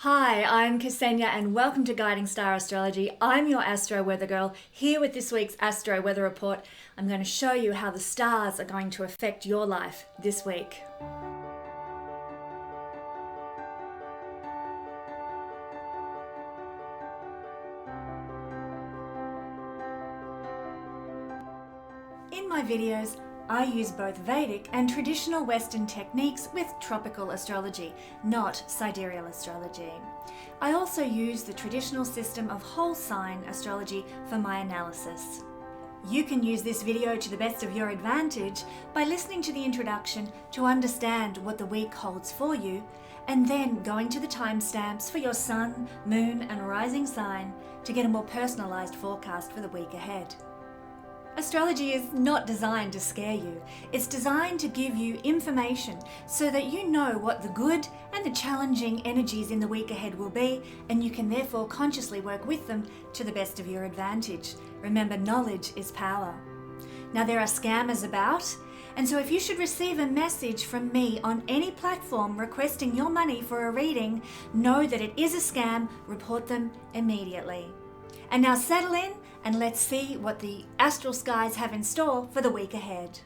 Hi, I'm Kesenya and welcome to Guiding Star Astrology. I'm your Astro Weather Girl, here with this week's Astro Weather Report. I'm going to show you how the stars are going to affect your life this week. In my videos, I use both Vedic and traditional Western techniques with tropical astrology, not sidereal astrology. I also use the traditional system of whole sign astrology for my analysis. You can use this video to the best of your advantage by listening to the introduction to understand what the week holds for you, and then going to the timestamps for your sun, moon, and rising sign to get a more personalized forecast for the week ahead. Astrology is not designed to scare you. It's designed to give you information so that you know what the good and the challenging energies in the week ahead will be, and you can therefore consciously work with them to the best of your advantage. Remember, knowledge is power. Now, there are scammers about, and so if you should receive a message from me on any platform requesting your money for a reading, know that it is a scam. Report them immediately. And now settle in and let's see what the astral skies have in store for the week ahead.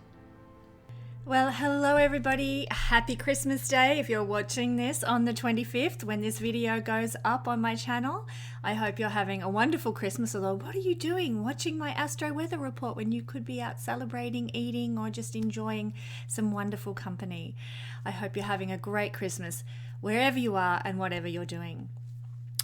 Well, hello everybody. Happy Christmas Day if you're watching this on the 25th when this video goes up on my channel. I hope you're having a wonderful Christmas, although what are you doing watching my Astro Weather Report when you could be out celebrating, eating, or just enjoying some wonderful company? I hope you're having a great Christmas wherever you are and whatever you're doing.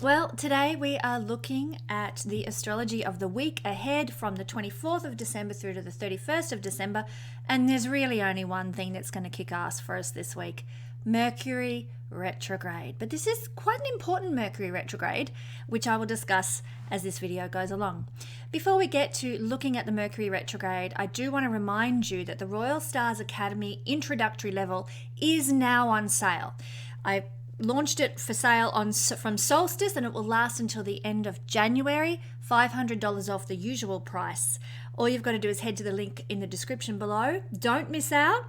Well, today we are looking at the astrology of the week ahead from the 24th of December through to the 31st of December, and there's really only one thing that's going to kick ass for us this week: Mercury retrograde. But this is quite an important Mercury retrograde, which I will discuss as this video goes along. Before we get to looking at the Mercury retrograde, I do want to remind you that the Royal Stars Academy introductory level is now on sale. I launched it for sale from solstice, and it will last until the end of January, $500 off the usual price. All you've got to do is head to the link in the description below. Don't miss out.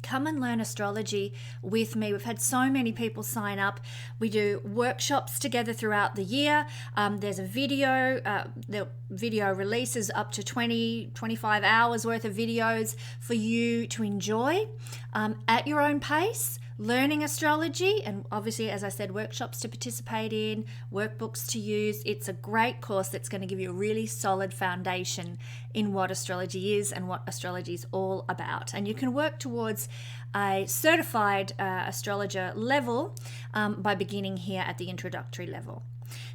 Come and learn astrology with me. We've had so many people sign up. We do workshops together throughout the year. There's a video, the video releases up to 25 hours worth of videos for you to enjoy at your own pace, learning astrology, and obviously, as I said, workshops to participate in, workbooks to use. It's a great course that's going to give you a really solid foundation in what astrology is and what astrology is all about. And you can work towards a certified astrologer level by beginning here at the introductory level.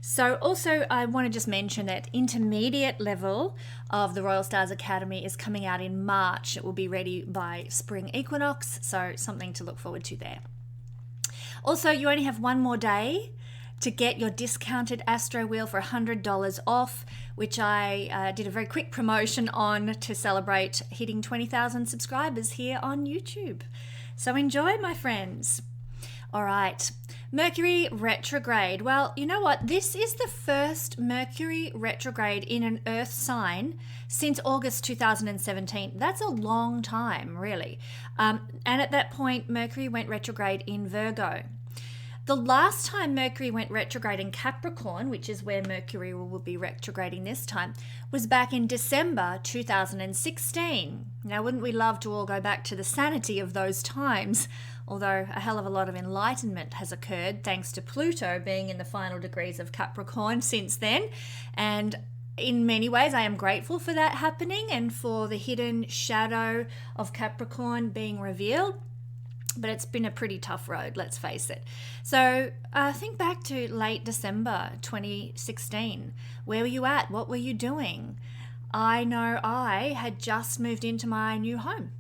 So also, I want to just mention that intermediate level of the Royal Stars Academy is coming out in March. It will be ready by spring equinox, so something to look forward to there. Also, you only have one more day to get your discounted Astro Wheel for $100 off, which I did a very quick promotion on to celebrate hitting 20,000 subscribers here on YouTube. So enjoy, my friends. All right, Mercury retrograde. Well, you know what? This is the first Mercury retrograde in an Earth sign since August 2017. That's a long time, really. And at that point, Mercury went retrograde in Virgo. The last time Mercury went retrograde in Capricorn, which is where Mercury will be retrograding this time, was back in December 2016. Now, wouldn't we love to all go back to the sanity of those times? Although a hell of a lot of enlightenment has occurred thanks to Pluto being in the final degrees of Capricorn since then. And in many ways, I am grateful for that happening and for the hidden shadow of Capricorn being revealed. But it's been a pretty tough road, let's face it. So think back to late December 2016. Where were you at? What were you doing? I know I had just moved into my new home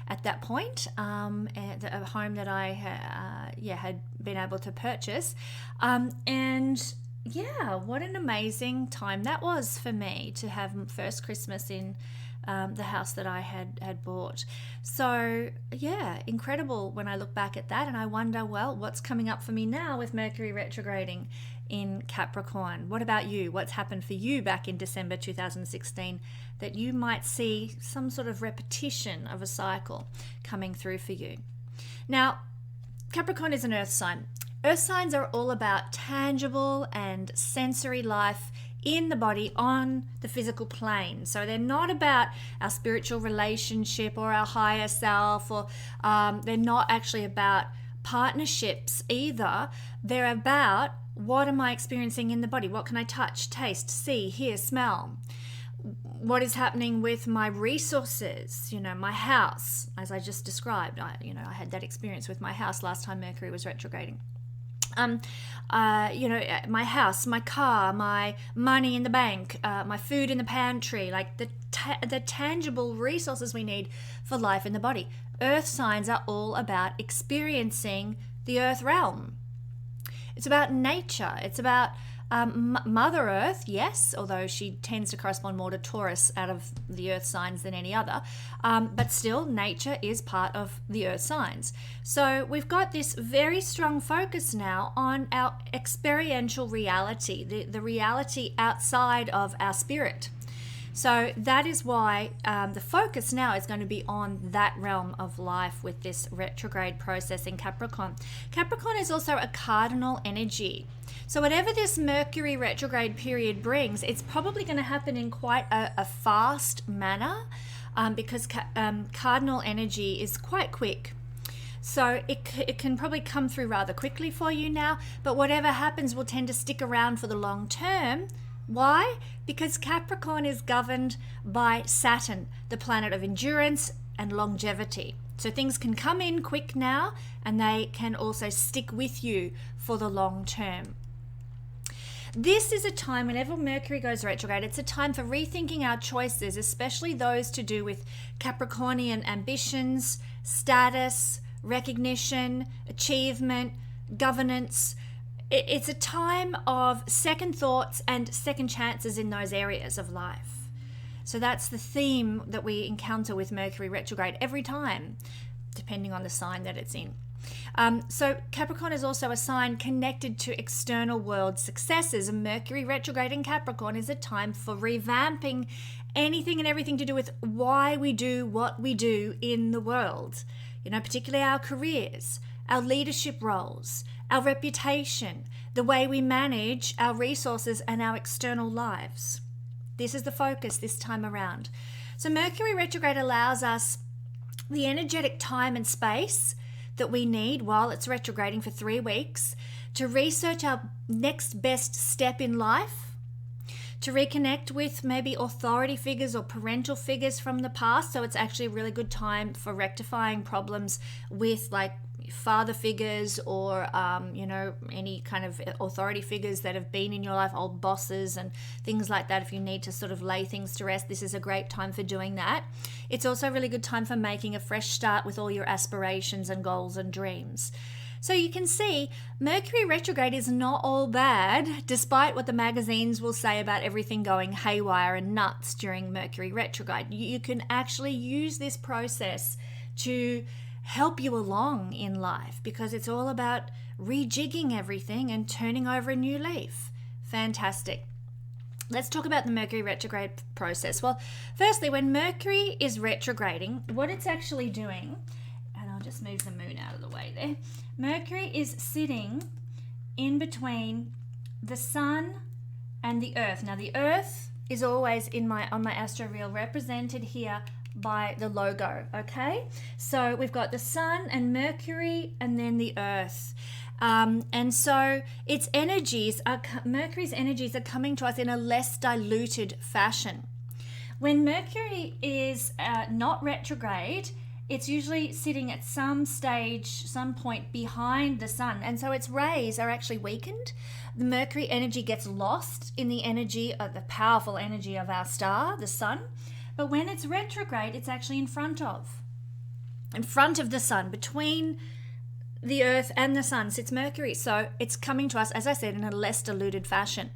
at that point, a home that I had been able to purchase. And yeah, what an amazing time that was for me to have first Christmas in the house that I had bought. So yeah, incredible when I look back at that, and I wonder, well, what's coming up for me now with Mercury retrograding in Capricorn? What about you? What's happened for you back in December 2016 that you might see some sort of repetition of a cycle coming through for you? Now, Capricorn is an earth sign. Earth signs are all about tangible and sensory life in the body on the physical plane. So they're not about our spiritual relationship or our higher self, or they're not actually about partnerships either. They're about, what am I experiencing in the body? What can I touch, taste, see, hear, smell? What is happening with my resources? My house, as I just described. I had that experience with my house last time Mercury was retrograding. My house, my car, my money in the bank, my food in the pantry, like the tangible resources we need for life in the body. Earth signs are all about experiencing the earth realm. It's about nature. It's about Mother Earth, yes, although she tends to correspond more to Taurus out of the earth signs than any other. But still, nature is part of the earth signs. So we've got this very strong focus now on our experiential reality, the reality outside of our spirit. So that is why the focus now is going to be on that realm of life with this retrograde process in Capricorn. Capricorn is also a cardinal energy. So whatever this Mercury retrograde period brings, it's probably going to happen in quite a fast manner because cardinal energy is quite quick. So it can probably come through rather quickly for you now, but whatever happens will tend to stick around for the long term. Why? Because Capricorn is governed by Saturn, the planet of endurance and longevity. So things can come in quick now, and they can also stick with you for the long term. This is a time, whenever Mercury goes retrograde, it's a time for rethinking our choices, especially those to do with Capricornian ambitions, status, recognition, achievement, governance. It's a time of second thoughts and second chances in those areas of life. So that's the theme that we encounter with Mercury retrograde every time, depending on the sign that it's in. So Capricorn is also a sign connected to external world successes. And Mercury retrograde in Capricorn is a time for revamping anything and everything to do with why we do what we do in the world. Particularly our careers, our leadership roles, our reputation, the way we manage our resources and our external lives. This is the focus this time around. So Mercury retrograde allows us the energetic time and space that we need while it's retrograding for 3 weeks to research our next best step in life, to reconnect with maybe authority figures or parental figures from the past. So it's actually a really good time for rectifying problems with like father figures or any kind of authority figures that have been in your life, old bosses and things like that. If you need to sort of lay things to rest, this is a great time for doing that. It's also a really good time for making a fresh start with all your aspirations and goals and dreams. So you can see Mercury retrograde is not all bad, despite what the magazines will say about everything going haywire and nuts during Mercury retrograde. You can actually use this process to help you along in life because it's all about rejigging everything and turning over a new leaf. Fantastic. Let's talk about the Mercury retrograde process. Well, firstly, when Mercury is retrograding, what it's actually doing, and I'll just move the moon out of the way there, Mercury is sitting in between the sun and the earth. Now, the earth is always on my astro reel represented here by the logo, okay? So we've got the sun and Mercury and then the earth. And so Mercury's energies are coming to us in a less diluted fashion. When Mercury is not retrograde, it's usually sitting at some point behind the sun. And so its rays are actually weakened. The Mercury energy gets lost in the energy of the powerful energy of our star, the sun. But when it's retrograde, it's actually in front of the sun, between the earth and the sun sits Mercury. So it's coming to us, as I said, in a less diluted fashion.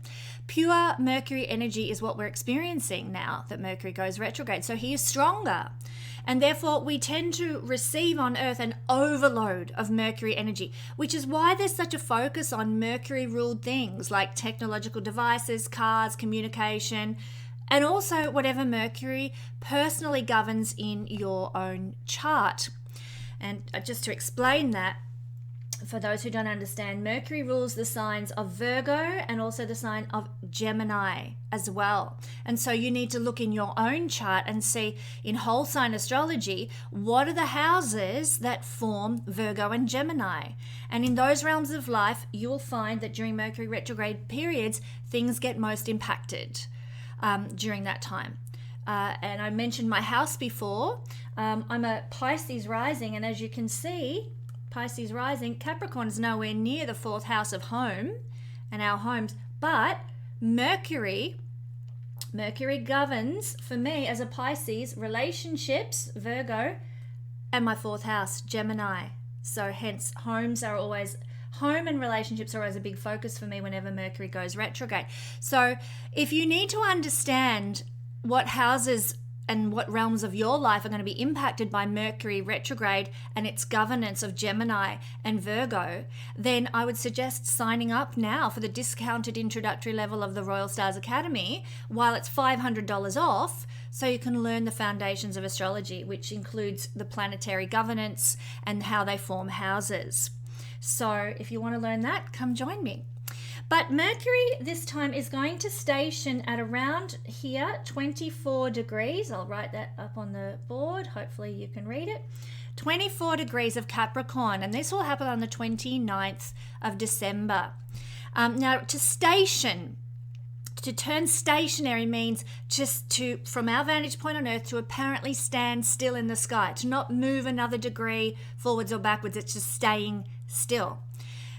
Pure Mercury energy is what we're experiencing now that Mercury goes retrograde. So he is stronger. And therefore, we tend to receive on Earth an overload of Mercury energy, which is why there's such a focus on Mercury-ruled things like technological devices, cars, communication, and also whatever Mercury personally governs in your own chart. And just to explain that, for those who don't understand, Mercury rules the signs of Virgo and also the sign of Gemini as well. And so you need to look in your own chart and see in whole sign astrology, what are the houses that form Virgo and Gemini? And in those realms of life, you will find that during Mercury retrograde periods, things get most impacted during that time. And I mentioned my house before. I'm a Pisces rising, and as you can see, Pisces rising, Capricorn is nowhere near the fourth house of home and our homes, but Mercury governs, for me as a Pisces, relationships, Virgo, and my fourth house, Gemini. So hence home and relationships are always a big focus for me whenever Mercury goes retrograde. So if you need to understand what houses and what realms of your life are going to be impacted by Mercury retrograde and its governance of Gemini and Virgo, then I would suggest signing up now for the discounted introductory level of the Royal Stars Academy while it's $500 off, so you can learn the foundations of astrology, which includes the planetary governance and how they form houses. So if you want to learn that, come join me. But Mercury this time is going to station at around here, 24 degrees. I'll write that up on the board. Hopefully you can read it. 24 degrees of Capricorn, and this will happen on the 29th of December. Now, to turn stationary means just to, from our vantage point on Earth, to apparently stand still in the sky, to not move another degree forwards or backwards. It's just staying still.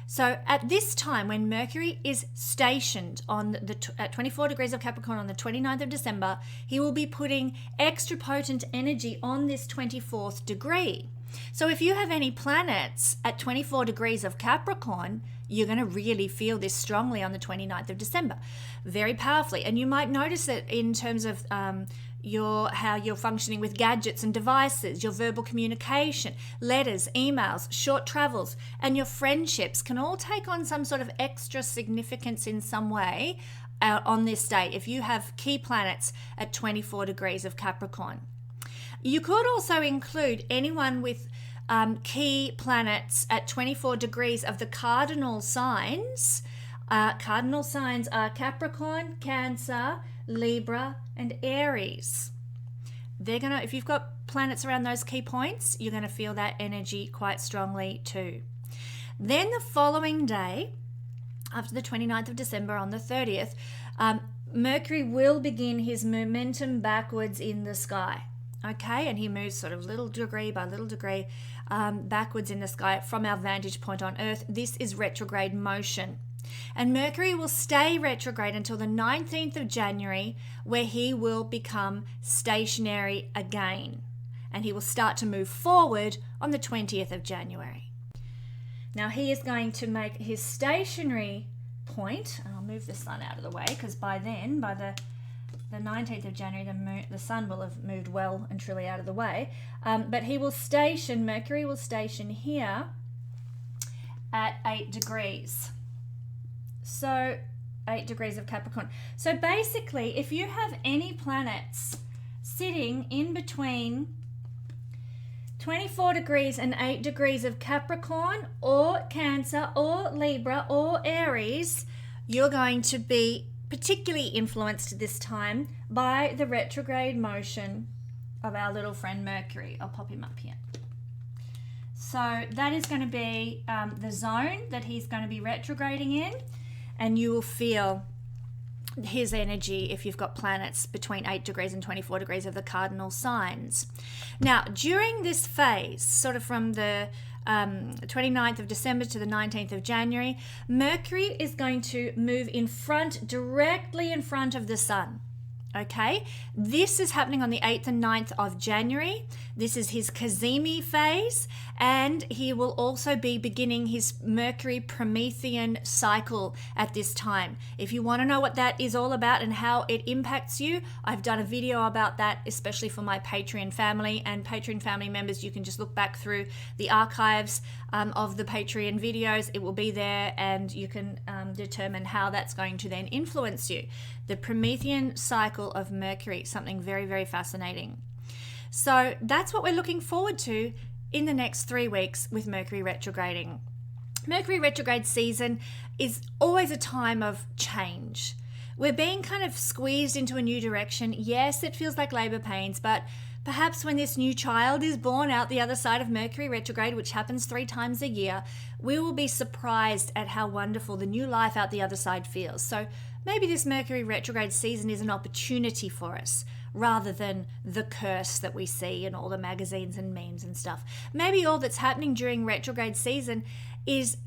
So at this time, when Mercury is stationed at 24 degrees of Capricorn on the 29th of December, he will be putting extra potent energy on this 24th degree. So if you have any planets at 24 degrees of Capricorn, you're going to really feel this strongly on the 29th of December, very powerfully. And you might notice it in terms of how you're functioning with gadgets and devices, your verbal communication, letters, emails, short travels, and your friendships can all take on some sort of extra significance in some way on this day if you have key planets at 24 degrees of Capricorn. You could also include anyone with key planets at 24 degrees of the cardinal signs. Cardinal signs are Capricorn, Cancer, Libra, and Aries. If you've got planets around those key points, you're going to feel that energy quite strongly too. Then the following day, after the 29th of December on the 30th, Mercury will begin his momentum backwards in the sky. Okay, and he moves sort of little degree by little degree backwards in the sky from our vantage point on Earth. This is retrograde motion. And Mercury will stay retrograde until the 19th of January, where he will become stationary again. And he will start to move forward on the 20th of January. Now he is going to make his stationary point, and I'll move the sun out of the way because by then, by the 19th of January, the sun will have moved well and truly out of the way. But Mercury will station here at 8 degrees. So 8 degrees of Capricorn. So basically, if you have any planets sitting in between 24 degrees and 8 degrees of Capricorn or Cancer or Libra or Aries, you're going to be particularly influenced this time by the retrograde motion of our little friend Mercury. I'll pop him up here. So that is going to be the zone that he's going to be retrograding in. And you will feel his energy if you've got planets between 8 degrees and 24 degrees of the cardinal signs. Now, during this phase, sort of from the 29th of December to the 19th of January, Mercury is going to move directly in front of the sun. Okay, this is happening on the 8th and 9th of January. This is his Kesenya phase, and he will also be beginning his Mercury Promethean cycle at this time. If you want to know what that is all about and how it impacts you, I've done a video about that, especially for my Patreon family. And Patreon family members, you can just look back through the archives of the Patreon videos. It will be there, and you can determine how that's going to then influence you. The Promethean cycle of Mercury, something very, very fascinating. So that's what we're looking forward to in the next 3 weeks with Mercury retrograding. Mercury retrograde season is always a time of change. We're being kind of squeezed into a new direction. Yes, it feels like labor pains, but perhaps when this new child is born out the other side of Mercury retrograde, which happens 3 times a year, we will be surprised at how wonderful the new life out the other side feels. So maybe this Mercury retrograde season is an opportunity for us rather than the curse that we see in all the magazines and memes and stuff. Maybe all that's happening during retrograde season is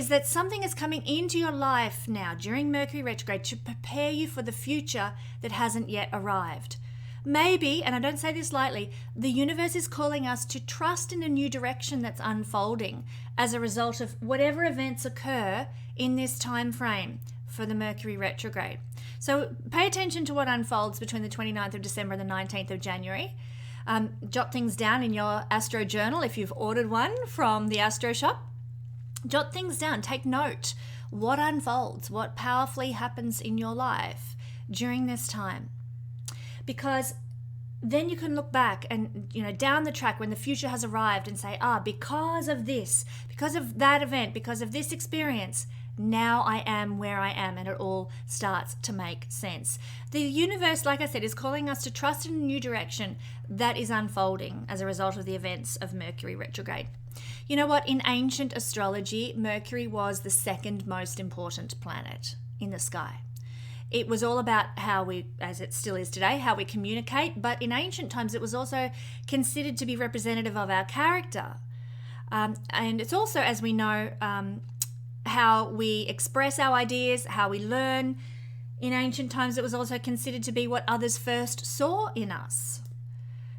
that something is coming into your life now during Mercury retrograde to prepare you for the future that hasn't yet arrived. Maybe, and I don't say this lightly, the universe is calling us to trust in a new direction that's unfolding as a result of whatever events occur in this time frame for the Mercury retrograde. So pay attention to what unfolds between the 29th of December and the 19th of January. Jot things down in your Astro Journal if you've ordered one from the Astro Shop. Jot things down, take note. What unfolds, what powerfully happens in your life during this time. Because then you can look back and, down the track when the future has arrived and say, because of this, because of that event, because of this experience, now I am where I am, and it all starts to make sense. The universe, like I said, is calling us to trust in a new direction that is unfolding as a result of the events of Mercury retrograde. You know what? In ancient astrology, Mercury was the second most important planet in the sky. It was all about how we, as it still is today, how we communicate, but in ancient times it was also considered to be representative of our character. And it's also, as we know, how we express our ideas, how we learn. In ancient times it was also considered to be what others first saw in us.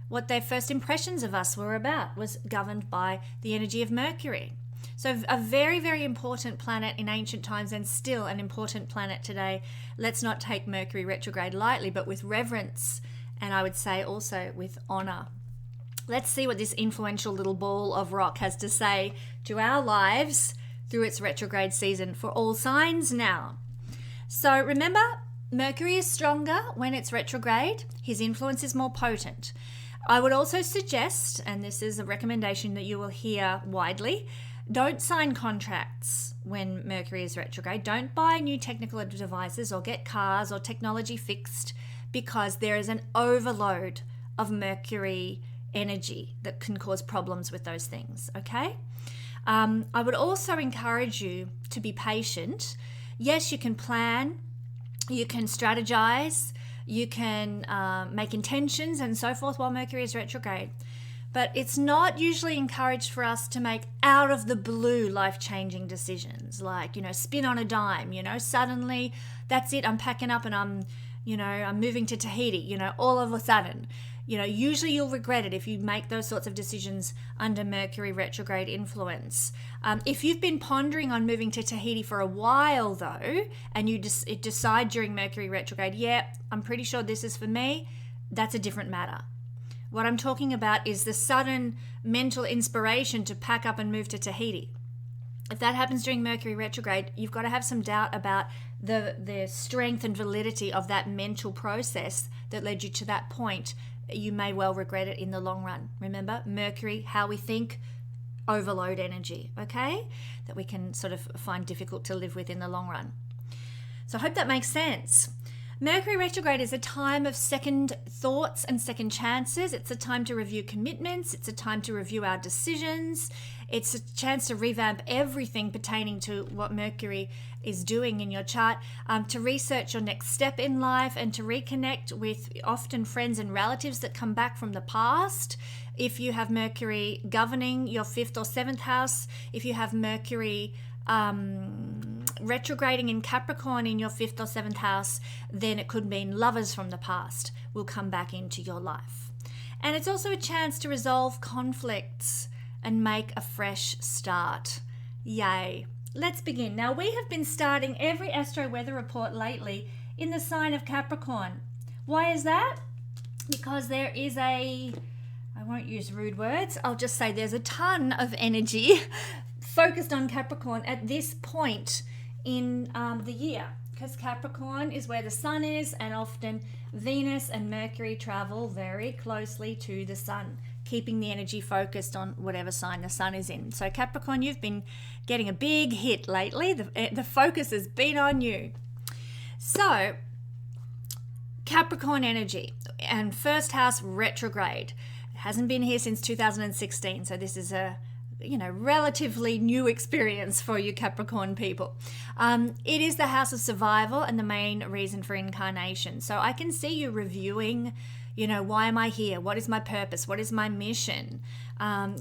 What their first impressions of us were about was governed by the energy of Mercury. So a very, very important planet in ancient times, and still an important planet today. Let's not take Mercury retrograde lightly, but with reverence, and I would say also with honor. Let's see what this influential little ball of rock has to say to our lives through its retrograde season for all signs now. So remember, Mercury is stronger when it's retrograde. His influence is more potent. I would also suggest, and this is a recommendation that you will hear widely, don't sign contracts when Mercury is retrograde. Don't buy new technical devices or get cars or technology fixed, because there is an overload of Mercury energy that can cause problems with those things, okay? I would also encourage you to be patient. Yes, you can plan, you can strategize, you can make intentions and so forth while Mercury is retrograde. But it's not usually encouraged for us to make out of the blue life-changing decisions, like, spin on a dime, suddenly that's it, I'm packing up and I'm moving to Tahiti, all of a sudden. Usually you'll regret it if you make those sorts of decisions under Mercury retrograde influence. If you've been pondering on moving to Tahiti for a while though, and you decide during Mercury retrograde, I'm pretty sure this is for me, that's a different matter. What I'm talking about is the sudden mental inspiration to pack up and move to Tahiti. If that happens during Mercury retrograde, you've got to have some doubt about the strength and validity of that mental process that led you to that point. You may well regret it in the long run. Remember, Mercury, how we think, overload energy, okay? That we can sort of find difficult to live with in the long run. So I hope that makes sense. Mercury retrograde is a time of second thoughts and second chances. It's a time to review commitments. It's a time to review our decisions. It's a chance to revamp everything pertaining to what Mercury is doing in your chart, to research your next step in life and to reconnect with often friends and relatives that come back from the past. If you have Mercury governing your 5th or 7th house, if you have Mercury retrograding in Capricorn in your 5th or 7th house, then it could mean lovers from the past will come back into your life. And it's also a chance to resolve conflicts and make a fresh start. Yay. Let's begin. Now, we have been starting every astro weather report lately in the sign of Capricorn. Why is that? Because there is I won't use rude words, I'll just say there's a ton of energy focused on Capricorn at this point in the year, because Capricorn is where the sun is, and often Venus and Mercury travel very closely to the sun. keeping the energy focused on whatever sign the sun is in. So Capricorn, you've been getting a big hit lately. The focus has been on you. So Capricorn energy and first house retrograde. It hasn't been here since 2016, so this is a relatively new experience for you Capricorn people. It is the house of survival and the main reason for incarnation. So I can see you reviewing, why am I here? What is my purpose? What is my mission? Why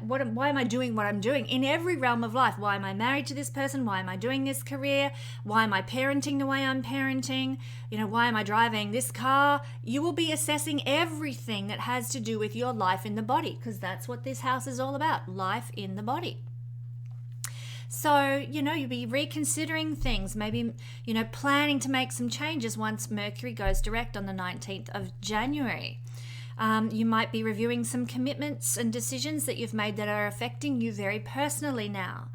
am I doing what I'm doing in every realm of life? Why am I married to this person? Why am I doing this career? Why am I parenting the way I'm parenting? Why am I driving this car? You will be assessing everything that has to do with your life in the body, because that's what this house is all about, life in the body. So, you'll be reconsidering things, maybe, planning to make some changes once Mercury goes direct on the 19th of January. You might be reviewing some commitments and decisions that you've made that are affecting you very personally now.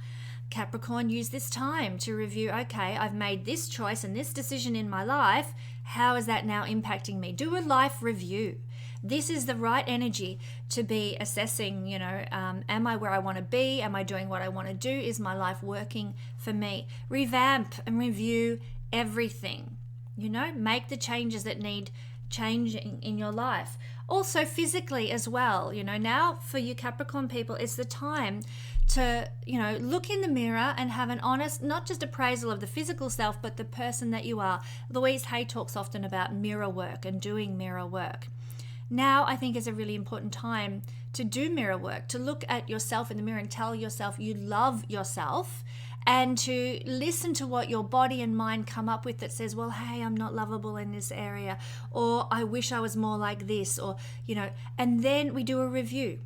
Capricorn, use this time to review, okay, I've made this choice and this decision in my life. How is that now impacting me? Do a life review. This is the right energy to be assessing, am I where I want to be? Am I doing what I want to do? Is my life working for me? Revamp and review everything. Make the changes that need changing in your life. Also physically as well, now for you Capricorn people, it's the time to, look in the mirror and have an honest, not just appraisal of the physical self, but the person that you are. Louise Hay talks often about mirror work and doing mirror work. Now I think is a really important time to do mirror work, to look at yourself in the mirror and tell yourself you love yourself, and to listen to what your body and mind come up with that says, well, hey, I'm not lovable in this area, or I wish I was more like this, or, and then we do a review.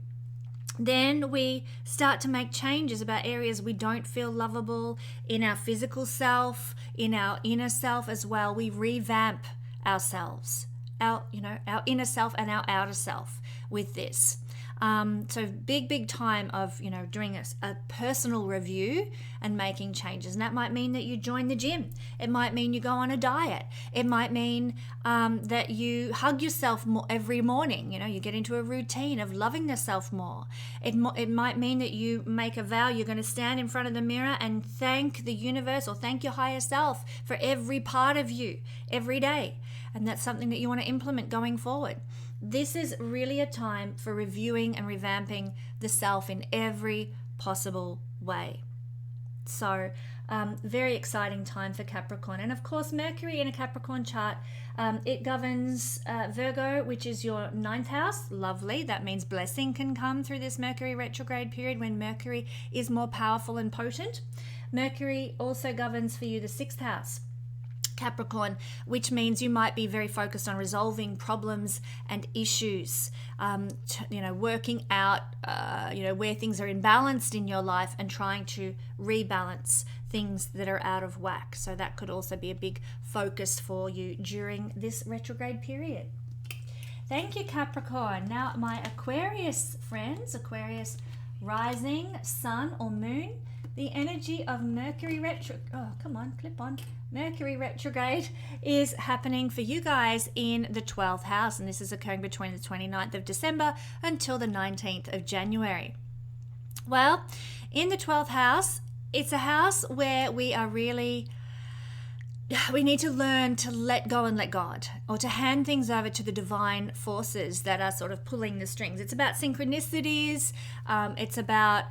Then we start to make changes about areas we don't feel lovable in our physical self, in our inner self as well. We revamp ourselves, our inner self and our outer self with this. So big time of, doing a personal review and making changes. And that might mean that you join the gym. It might mean you go on a diet. It might mean that you hug yourself more every morning. You get into a routine of loving yourself more. It might mean that you make a vow you're going to stand in front of the mirror and thank the universe or thank your higher self for every part of you every day. And that's something that you want to implement going forward. This is really a time for reviewing and revamping the self in every possible way. So, very exciting time for Capricorn. And of course, Mercury in a Capricorn chart, it governs Virgo, which is your 9th house. Lovely. That means blessing can come through this Mercury retrograde period when Mercury is more powerful and potent. Mercury also governs for you the 6th house, Capricorn, which means you might be very focused on resolving problems and issues, working out, where things are imbalanced in your life and trying to rebalance things that are out of whack. So that could also be a big focus for you during this retrograde period. Thank you, Capricorn. Now, my Aquarius friends, Aquarius rising, sun or moon, the energy of Mercury Mercury retrograde is happening for you guys in the 12th house, and this is occurring between the 29th of December until the 19th of January. Well, in the 12th house, it's a house where we need to learn to let go and let God, or to hand things over to the divine forces that are sort of pulling the strings. It's about synchronicities. It's about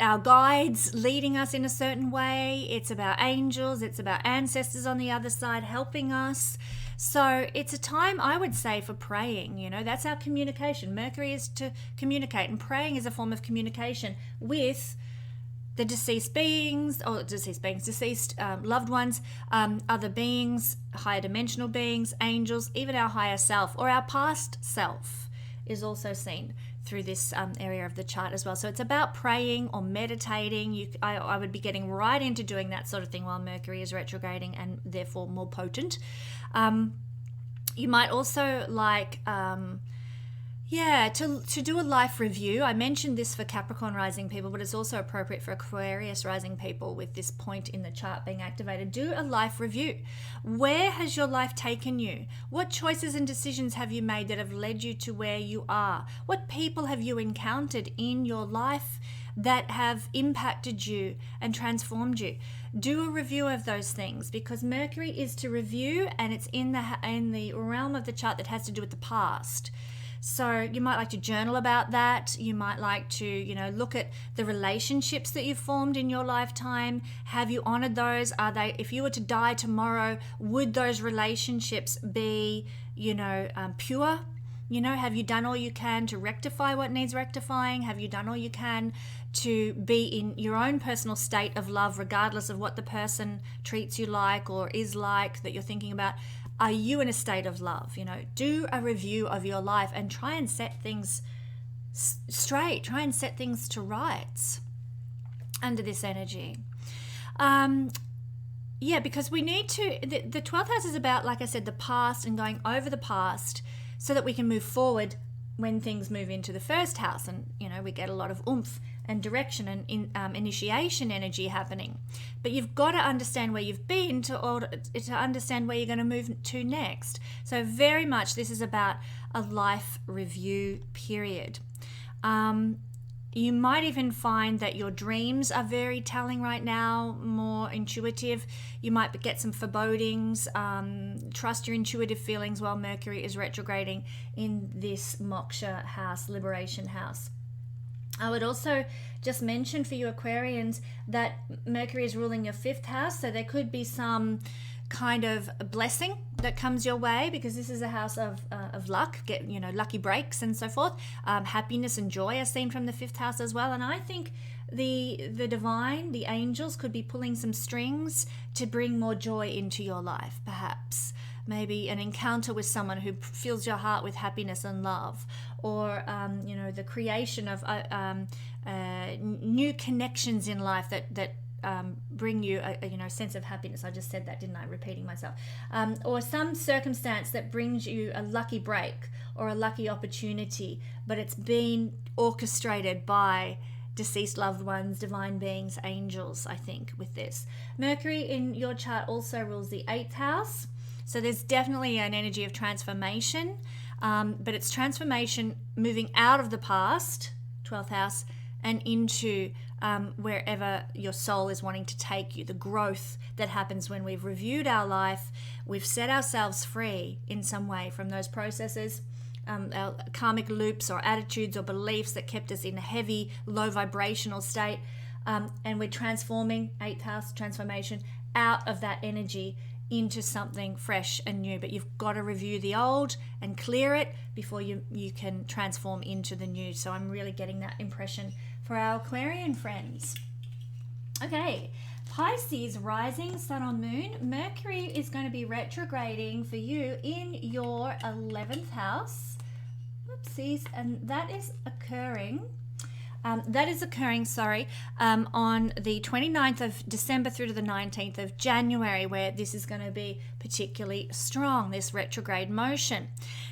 our guides leading us in a certain way. It's about angels. It's about ancestors on the other side helping us. So it's a time, I would say, for praying. That's our communication. Mercury is to communicate, and praying is a form of communication with the deceased loved ones, other beings, higher dimensional beings, angels, even our higher self or our past self is also seen through this area of the chart as well. So it's about praying or meditating. I would be getting right into doing that sort of thing while Mercury is retrograding and therefore more potent. You might also like Yeah, to do a life review. I mentioned this for Capricorn rising people, but it's also appropriate for Aquarius rising people with this point in the chart being activated. Do a life review. Where has your life taken you? What choices and decisions have you made that have led you to where you are? What people have you encountered in your life that have impacted you and transformed you? Do a review of those things, because Mercury is to review, and it's in the realm of the chart that has to do with the past. So you might like to journal about that. You might like to, look at the relationships that you've formed in your lifetime. Have you honored those? If you were to die tomorrow, would those relationships be, pure? Have you done all you can to rectify what needs rectifying? Have you done all you can to be in your own personal state of love, regardless of what the person treats you like or is like that you're thinking about? Are you in a state of love? Do a review of your life and try and set things straight. Try and set things to rights under this energy. Because we need to, the 12th house is about, like I said, the past and going over the past so that we can move forward when things move into the first house, and we get a lot of oomph and direction and initiation energy happening. But you've got to understand where you've been to understand where you're going to move to next. So very much this is about a life review period. You might even find that your dreams are very telling right now, more intuitive. You might get some forebodings. Trust your intuitive feelings while Mercury is retrograding in this moksha house, liberation house. I would also just mention for you Aquarians that Mercury is ruling your 5th house, so there could be some kind of blessing that comes your way, because this is a house of luck, lucky breaks and so forth. Happiness and joy are seen from the 5th house as well, and I think the divine, the angels, could be pulling some strings to bring more joy into your life, perhaps. Maybe an encounter with someone who fills your heart with happiness and love, or the creation of new connections in life that bring you a sense of happiness. I just said that, didn't I? Repeating myself. Or some circumstance that brings you a lucky break or a lucky opportunity, but it's been orchestrated by deceased loved ones, divine beings, angels, I think, with this. Mercury in your chart also rules the 8th house. So there's definitely an energy of transformation, but it's transformation moving out of the past, 12th house, and into wherever your soul is wanting to take you. The growth that happens when we've reviewed our life, we've set ourselves free in some way from those processes, our karmic loops or attitudes or beliefs that kept us in a heavy, low vibrational state, and we're transforming, 8th house transformation, out of that energy into something fresh and new. But you've got to review the old and clear it before you can transform into the new. So I'm really getting that impression for our Aquarian friends. Okay, Pisces rising, sun on moon. Mercury is going to be retrograding for you in your 11th house. Whoopsies. And that is occurring on the 29th of December through to the 19th of January, where this is going to be particularly strong, this retrograde motion.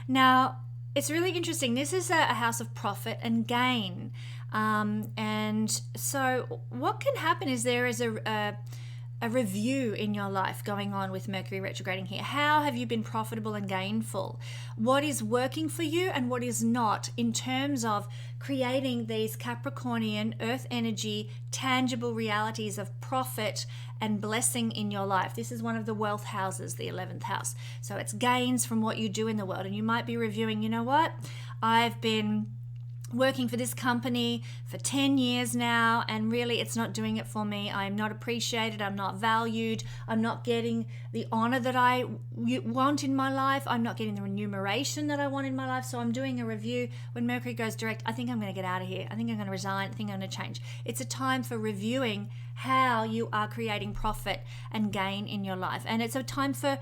Now, it's really interesting. This is a house of profit and gain. And so what can happen is there is a review in your life going on with Mercury retrograding here. How have you been profitable and gainful? What is working for you and what is not, in terms of creating these Capricornian earth energy tangible realities of profit and blessing in your life. This is one of the wealth houses, the 11th house. So it's gains from what you do in the world. And you might be reviewing, you know what? I've been working for this company for 10 years now, and really it's not doing it for me. I'm not appreciated, I'm not valued, I'm not getting the honor that I want in my life, I'm not getting the remuneration that I want in my life. So I'm doing a review. When Mercury goes direct, I think I'm going to get out of here, I think I'm going to resign, I think I'm going to change. It's a time for reviewing how you are creating profit and gain in your life, and it's a time for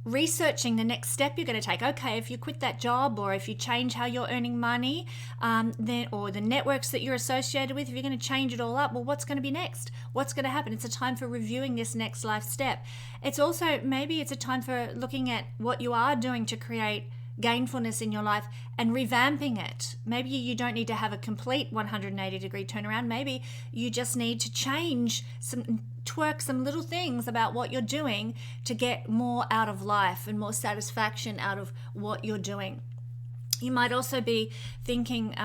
researching the next step you're going to take. Okay, if you quit that job, or if you change how you're earning money, then, or the networks that you're associated with, if you're going to change it all up, well, what's going to be next? What's going to happen? It's a time for reviewing this next life step. It's also, maybe it's a time for looking at what you are doing to create gainfulness in your life and revamping it. Maybe you don't need to have a complete 180-degree turnaround. Maybe you just need to twerk some little things about what you're doing to get more out of life and more satisfaction out of what you're doing. You might also be thinking,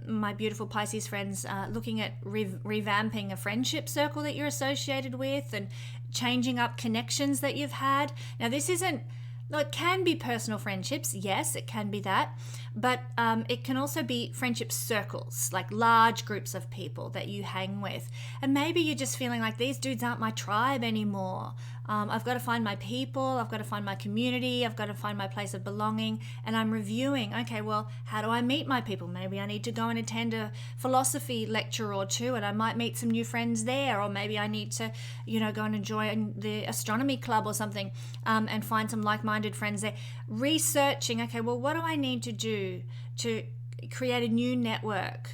my beautiful Pisces friends, looking at revamping a friendship circle that you're associated with and changing up connections that you've had. Now, this isn't, it can be personal friendships. Yes, it can be that. But it can also be friendship circles, like large groups of people that you hang with. And maybe you're just feeling like these dudes aren't my tribe anymore. I've got to find my people. I've got to find my community. I've got to find my place of belonging. And I'm reviewing, okay, well, how do I meet my people? Maybe I need to go and attend a philosophy lecture or two, and I might meet some new friends there. Or maybe I need to, go and join the astronomy club or something, and find some like-minded friends there. Researching, okay, well, what do I need to do to create a new network?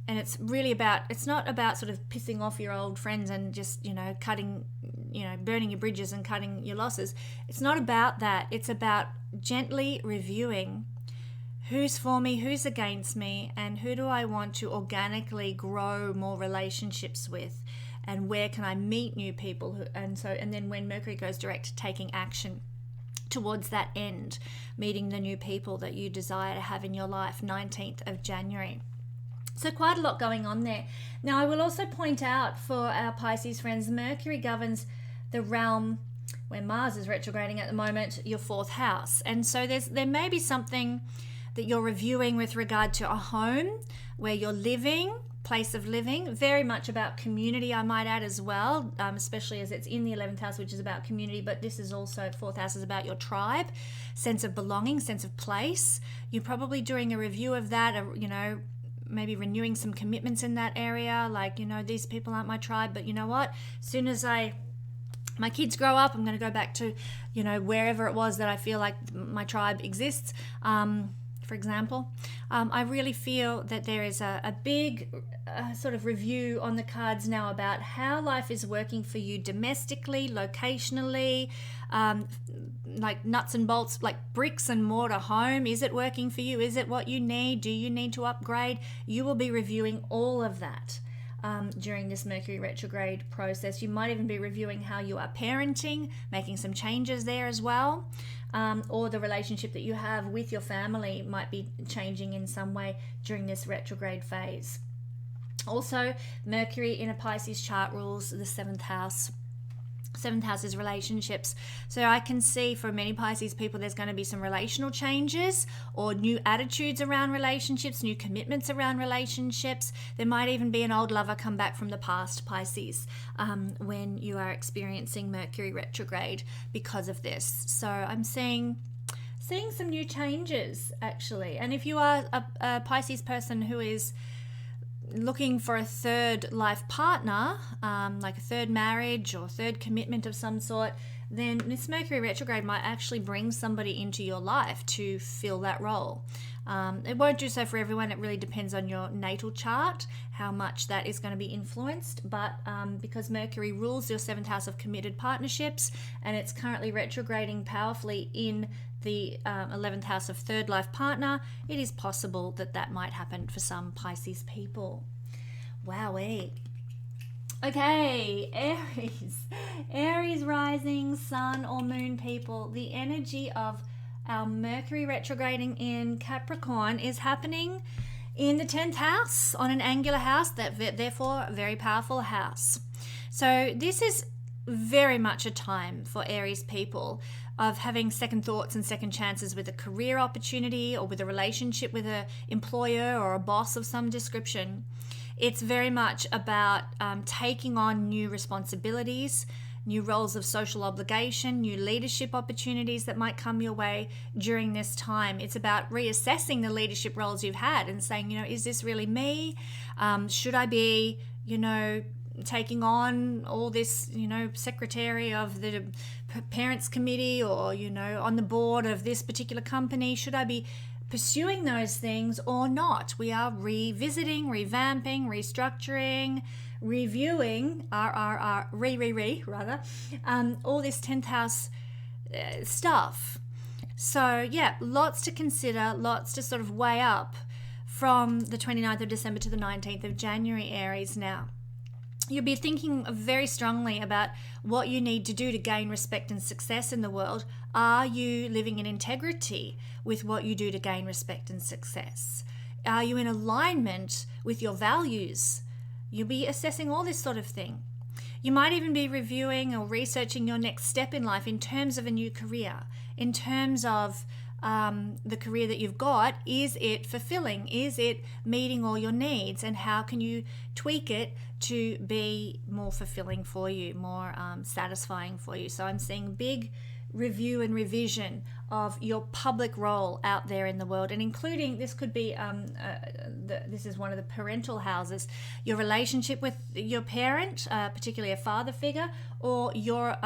And it's really it's not about sort of pissing off your old friends and just, burning your bridges and cutting your losses. It's not about that. It's about gently reviewing who's for me, who's against me, and who do I want to organically grow more relationships with, and where can I meet new people. And then when Mercury goes direct, taking action towards that end, meeting the new people that you desire to have in your life, 19th of January. So quite a lot going on there. Now, I will also point out for our Pisces friends, Mercury governs the realm where Mars is retrograding at the moment, your 4th house. And so there may be something that you're reviewing with regard to a home where you're living, place of living, very much about community, I might add as well, especially as it's in the 11th house, which is about community, but this is also, 4th house is about your tribe, sense of belonging, sense of place. You're probably doing a review of that, maybe renewing some commitments in that area, like, these people aren't my tribe, but you know what? As soon as my kids grow up, I'm going to go back to, wherever it was that I feel like my tribe exists. For example, I really feel that there is a big sort of review on the cards now about how life is working for you domestically, locationally, like nuts and bolts, like bricks and mortar home. Is it working for you? Is it what you need? Do you need to upgrade? You will be reviewing all of that during this Mercury retrograde process. You might even be reviewing how you are parenting, making some changes there as well. Or the relationship that you have with your family might be changing in some way during this retrograde phase. Also, Mercury in a Pisces chart rules the 7th house. 7th house is relationships. So I can see for many Pisces people there's going to be some relational changes or new attitudes around relationships, new commitments around relationships. There might even be an old lover come back from the past, Pisces, when you are experiencing Mercury retrograde because of this. So I'm seeing some new changes, actually. And if you are a Pisces person who is looking for a third life partner, like a third marriage or third commitment of some sort, then this Mercury retrograde might actually bring somebody into your life to fill that role. It won't do so for everyone. It really depends on your natal chart, how much that is going to be influenced. But because Mercury rules your 7th house of committed partnerships, and it's currently retrograding powerfully in the 11th house of third life partner, it is possible that might happen for some Pisces people. Wowee. Okay, Aries rising, sun or moon people, the energy of our Mercury retrograding in Capricorn is happening in the 10th house on an angular house, therefore a very powerful house. So this is very much a time for Aries people of having second thoughts and second chances with a career opportunity or with a relationship with an employer or a boss of some description. It's very much about taking on new responsibilities, new roles of social obligation, new leadership opportunities that might come your way during this time. It's about reassessing the leadership roles you've had and saying, is this really me? Should I be, taking on all this, secretary of the parents committee or, on the board of this particular company? Should I be pursuing those things or not? We are revisiting, revamping, restructuring, reviewing, all this 10th house stuff. So yeah, lots to consider, lots to sort of weigh up from the 29th of December to the 19th of January, Aries. Now, you'll be thinking very strongly about what you need to do to gain respect and success in the world. Are you living in integrity with what you do to gain respect and success? Are you in alignment with your values? You'll be assessing all this sort of thing. You might even be reviewing or researching your next step in life in terms of a new career, in terms of the career that you've got. Is it fulfilling? Is it meeting all your needs? And how can you tweak it to be more fulfilling for you, more satisfying for you? So I'm seeing big review and revision of your public role out there in the world, and including, this could be this is one of the parental houses, your relationship with your parent, particularly a father figure, or your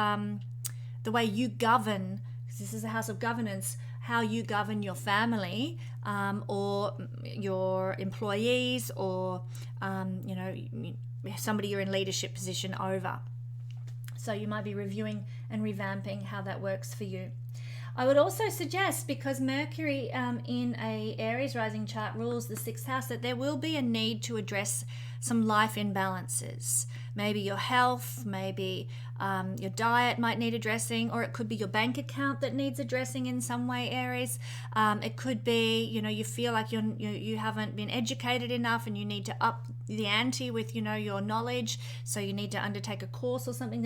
the way you govern. This is a house of governance, how you govern your family, or your employees, or somebody you're in leadership position over. So you might be reviewing and revamping how that works for you. I would also suggest, because Mercury in a Aries rising chart rules the 6th house, that there will be a need to address some life imbalances. Maybe your health, maybe your diet might need addressing, or it could be your bank account that needs addressing in some way, Aries. It could be, you feel like you haven't been educated enough and you need to up the ante with, your knowledge. So you need to undertake a course or something.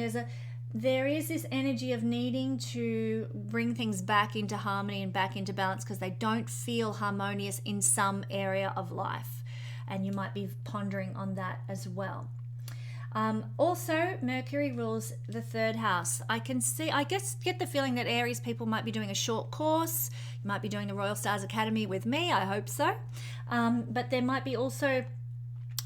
There is this energy of needing to bring things back into harmony and back into balance because they don't feel harmonious in some area of life. And you might be pondering on that as well. Also, Mercury rules the 3rd house. I get the feeling that Aries people might be doing a short course. You might be doing the Royal Stars Academy with me. I hope so. But there might be also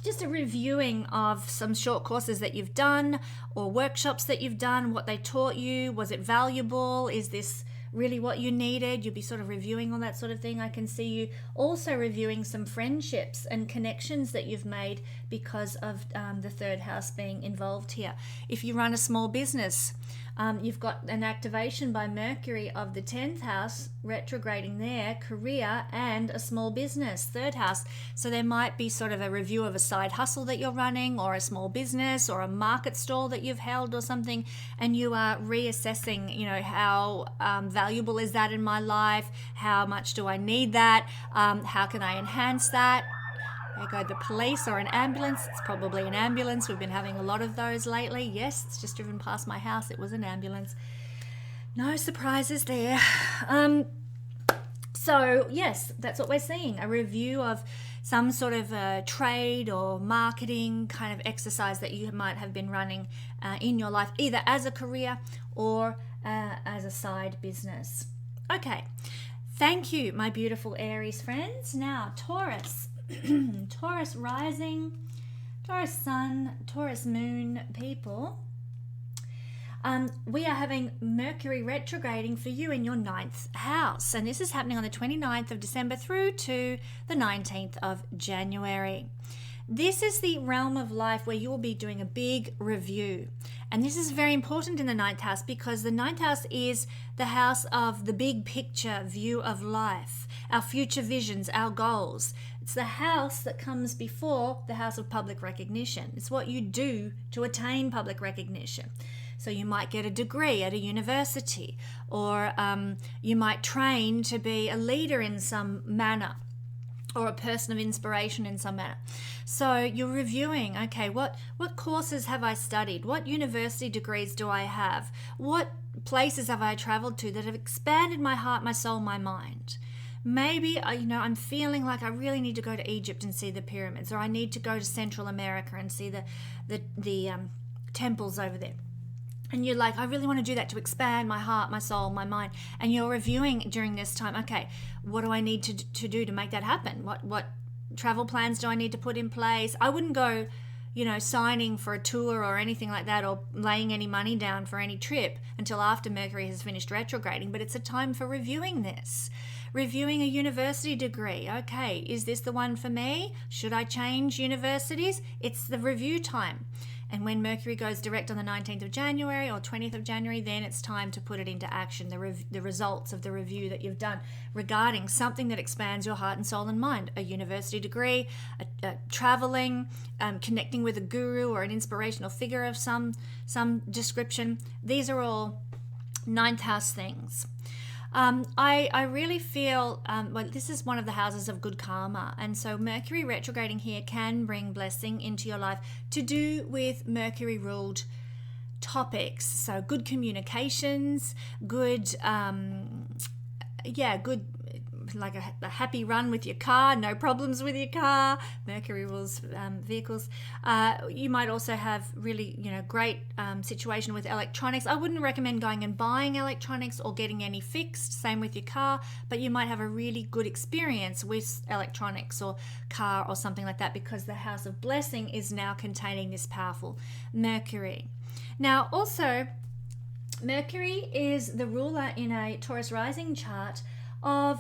just a reviewing of some short courses that you've done or workshops that you've done, what they taught you. Was it valuable? Is this really what you needed? You'll be sort of reviewing all that sort of thing. I can see you also reviewing some friendships and connections that you've made because of the 3rd house being involved here. If you run a small business, you've got an activation by Mercury of the 10th house retrograding there, career and a small business, 3rd house. So there might be sort of a review of a side hustle that you're running, or a small business, or a market stall that you've held or something, and you are reassessing, how valuable is that in my life? How much do I need that? How can I enhance that? There go the police or an ambulance. It's probably an ambulance. We've been having a lot of those lately. Yes, it's just driven past my house. It was an ambulance. No surprises there. So yes, that's what we're seeing. A review of some sort of a trade or marketing kind of exercise that you might have been running in your life, either as a career or as a side business. Okay. Thank you, my beautiful Aries friends. Now, Taurus. Taurus rising, Taurus sun, Taurus moon people. We are having Mercury retrograding for you in your 9th house. And this is happening on the 29th of December through to the 19th of January. This is the realm of life where you will be doing a big review. And this is very important in the 9th house because the 9th house is the house of the big picture view of life, our future visions, our goals. It's the house that comes before the house of public recognition. It's what you do to attain public recognition. So you might get a degree at a university, or you might train to be a leader in some manner, or a person of inspiration in some manner. So you're reviewing, okay, what courses have I studied? What university degrees do I have? What places have I traveled to that have expanded my heart, my soul, my mind? Maybe, I'm feeling like I really need to go to Egypt and see the pyramids, or I need to go to Central America and see the temples over there. And you're like, I really want to do that to expand my heart, my soul, my mind. And you're reviewing during this time, okay, what do I need to do to make that happen? What travel plans do I need to put in place? I wouldn't go, signing for a tour or anything like that, or laying any money down for any trip until after Mercury has finished retrograding. But it's a time for reviewing this. Reviewing a university degree. Okay, is this the one for me? Should I change universities? It's the review time. And when Mercury goes direct on the 19th of January or 20th of January, then it's time to put it into action, the results of the review that you've done regarding something that expands your heart and soul and mind, a university degree, traveling, connecting with a guru or an inspirational figure of some description. These are all ninth house things. I really feel, well, this is one of the houses of good karma. And so Mercury retrograding here can bring blessing into your life to do with Mercury ruled topics. So good communications, good, good, like a happy run with your car, no problems with your car. Mercury rules vehicles. You might also have really, great situation with electronics. I wouldn't recommend going and buying electronics or getting any fixed. Same with your car, but you might have a really good experience with electronics or car or something like that, because the house of blessing is now containing this powerful Mercury. Now, also, Mercury is the ruler in a Taurus rising chart of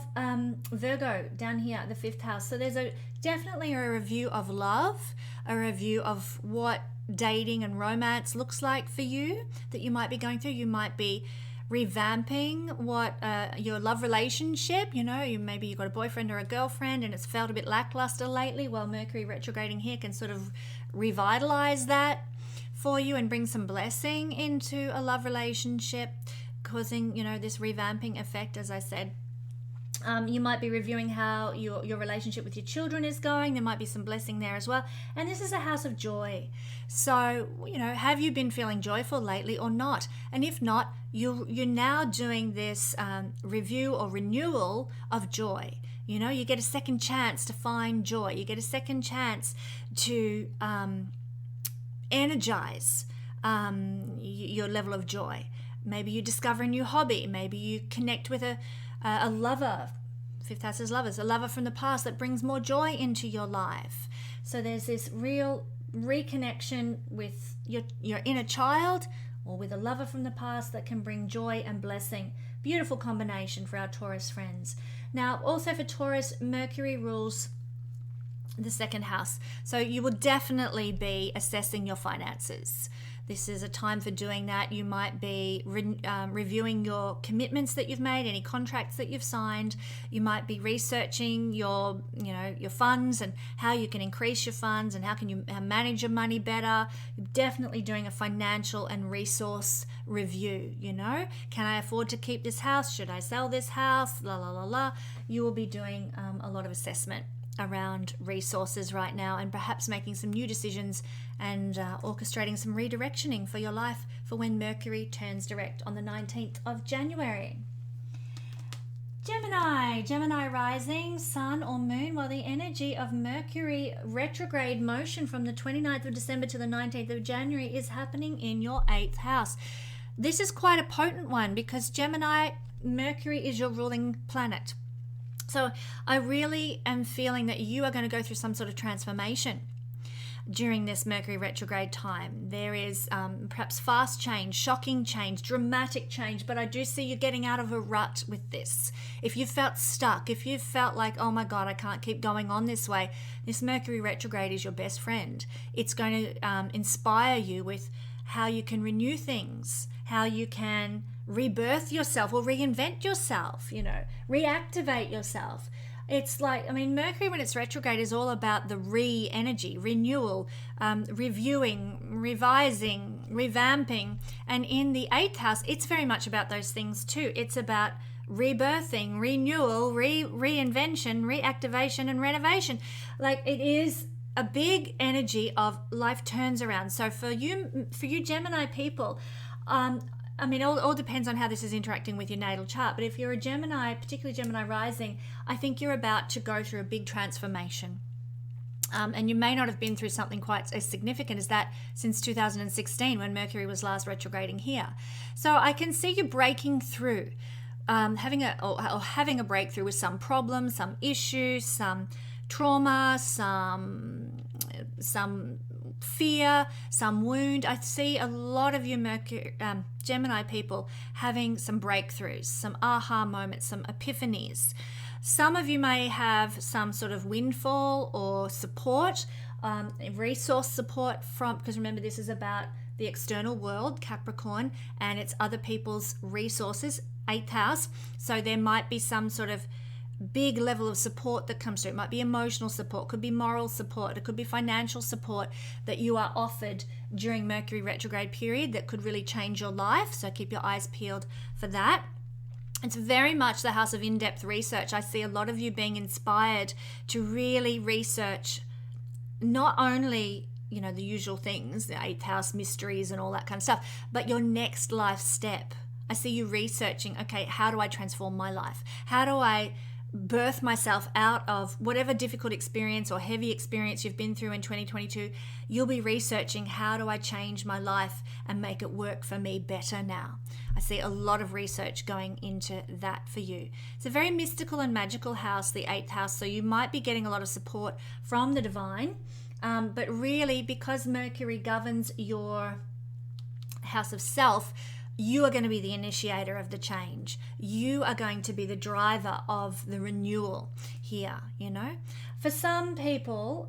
Virgo down here, the 5th house. So there's definitely a review of love, a review of what dating and romance looks like for you that you might be going through. You might be revamping what your love relationship, maybe you've got a boyfriend or a girlfriend and it's felt a bit lackluster lately. Well, Mercury retrograding here can sort of revitalize that for you and bring some blessing into a love relationship, causing, this revamping effect, as I said. You might be reviewing how your relationship with your children is going. There might be some blessing there as well. And this is a house of joy. So, have you been feeling joyful lately or not? And if not, you're now doing this review or renewal of joy. You get a second chance to find joy. You get a second chance to energize your level of joy. Maybe you discover a new hobby. Maybe you connect with a lover. 5th house is lovers, a lover from the past that brings more joy into your life. So there's this real reconnection with your inner child or with a lover from the past that can bring joy and blessing. Beautiful combination for our Taurus friends. Now, also for Taurus, Mercury rules the 2nd house. So you will definitely be assessing your finances. This is a time for doing that. You might be reviewing your commitments that you've made, any contracts that you've signed. You might be researching your funds and how you can increase your funds and how can you manage your money better. You're definitely doing a financial and resource review. Can I afford to keep this house? Should I sell this house? La la la la. You will be doing a lot of assessment around resources right now, and perhaps making some new decisions and orchestrating some redirectioning for your life for when Mercury turns direct on the 19th of January. Gemini rising, sun or moon. Well, the energy of Mercury retrograde motion from the 29th of December to the 19th of January is happening in your 8th house. This is quite a potent one because Gemini, Mercury is your ruling planet. So I really am feeling that you are going to go through some sort of transformation during this Mercury retrograde time. There is perhaps fast change, shocking change, dramatic change, but I do see you getting out of a rut with this. If you felt stuck, if you felt like, oh my God, I can't keep going on this way, this Mercury retrograde is your best friend. It's going to inspire you with how you can renew things, how you can rebirth yourself or reinvent yourself, reactivate yourself. It's like, Mercury when it's retrograde is all about the re-energy, renewal, reviewing, revising, revamping. And in the 8th house, it's very much about those things too. It's about rebirthing, renewal, reinvention, reactivation, and renovation. Like, it is a big energy of life turns around. So for you Gemini people, all depends on how this is interacting with your natal chart. But if you're a Gemini, particularly Gemini rising, I think you're about to go through a big transformation. And you may not have been through something quite as significant as that since 2016 when Mercury was last retrograding here. So I can see you breaking through, having a breakthrough with some problems, some issues, some trauma, some fear, some wound. I see a lot of you Gemini people having some breakthroughs, some aha moments, some epiphanies. Some of you may have some sort of windfall or support resource support from, because remember, this is about the external world, Capricorn, and it's other people's resources, 8th house. So there might be some sort of big level of support that comes through. It might be emotional support, could be moral support, it could be financial support that you are offered during Mercury retrograde period that could really change your life. So keep your eyes peeled for that. It's very much the house of in-depth research. I see a lot of you being inspired to really research not only, you know, the usual things, the 8th house mysteries and all that kind of stuff, but your next life step. I see you researching, okay, how do I transform my life? How do I birth myself out of whatever difficult experience or heavy experience you've been through in 2022? You'll be researching, how do I change my life and make it work for me better now? I see a lot of research going into that for you. It's a very mystical and magical house, the 8th house, so you might be getting a lot of support from the divine, but really, because Mercury governs your house of self, you are going to be the initiator of the change. You are going to be the driver of the renewal here, you know. For some people,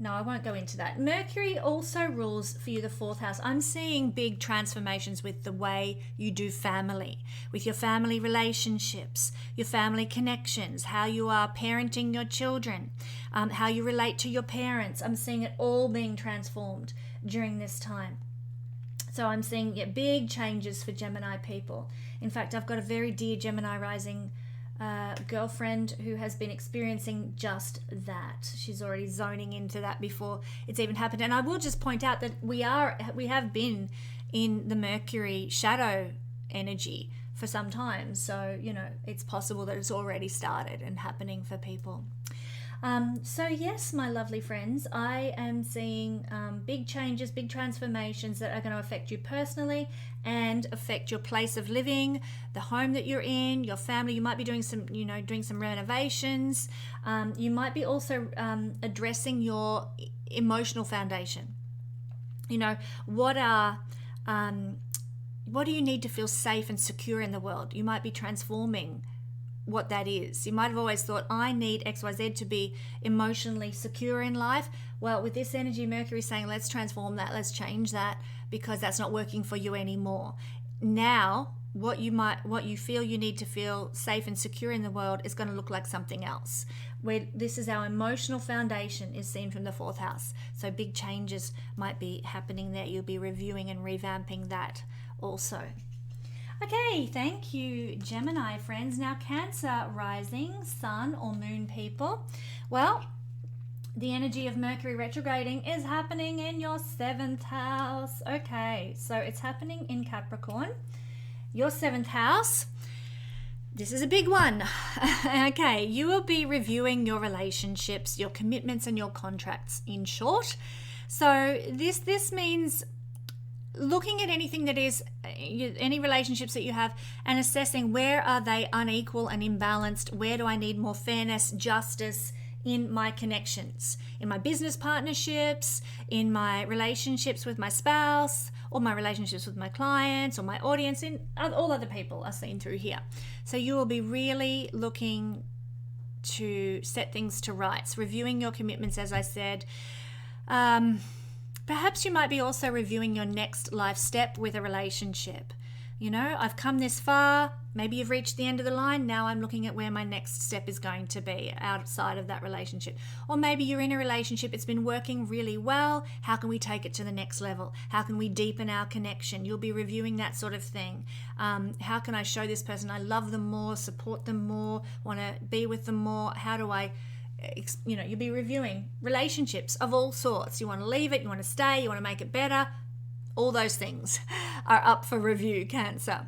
no, I won't go into that. Mercury also rules for you the 4th house. I'm seeing big transformations with the way you do family, with your family relationships, your family connections, how you are parenting your children, how you relate to your parents. I'm seeing it all being transformed during this time. So I'm seeing big changes for Gemini people. In fact, I've got a very dear Gemini rising girlfriend who has been experiencing just that. She's already zoning into that before it's even happened. And I will just point out that we have been in the Mercury shadow energy for some time. So, you know, it's possible that it's already started and happening for people. So yes, my lovely friends, I am seeing big changes, big transformations that are going to affect you personally and affect your place of living, the home that you're in, your family. You might be doing some renovations. You might be also addressing your emotional foundation. You know, what do you need to feel safe and secure in the world? You might be transforming what that is. You might have always thought, I need XYZ to be emotionally secure in life. Well, with this energy, Mercury saying, let's transform that, let's change that, because that's not working for you anymore. Now, what you feel you need to feel safe and secure in the world is going to look like something else. Where this is our emotional foundation is seen from the 4th house. So big changes might be happening there. You'll be reviewing and revamping that also. Okay, thank you, Gemini friends. Now, Cancer rising, sun or moon people. Well, the energy of Mercury retrograding is happening in your 7th house. Okay, so it's happening in Capricorn. Your 7th house, this is a big one. Okay, you will be reviewing your relationships, your commitments and your contracts, in short. So this means looking at anything that is, any relationships that you have, and assessing where are they unequal and imbalanced, where do I need more fairness, justice in my connections, in my business partnerships, in my relationships with my spouse, or my relationships with my clients or my audience, in all other people are seen through here. So you will be really looking to set things to rights, reviewing your commitments, as I said. Perhaps you might be also reviewing your next life step with a relationship. You know, I've come this far, maybe you've reached the end of the line, now I'm looking at where my next step is going to be outside of that relationship. Or maybe you're in a relationship, it's been working really well, how can we take it to the next level? How can we deepen our connection? You'll be reviewing that sort of thing. How can I show this person I love them more, support them more, want to be with them more? How do I... you'll be reviewing relationships of all sorts. You want to leave it, you want to stay, you want to make it better. All those things are up for review, Cancer.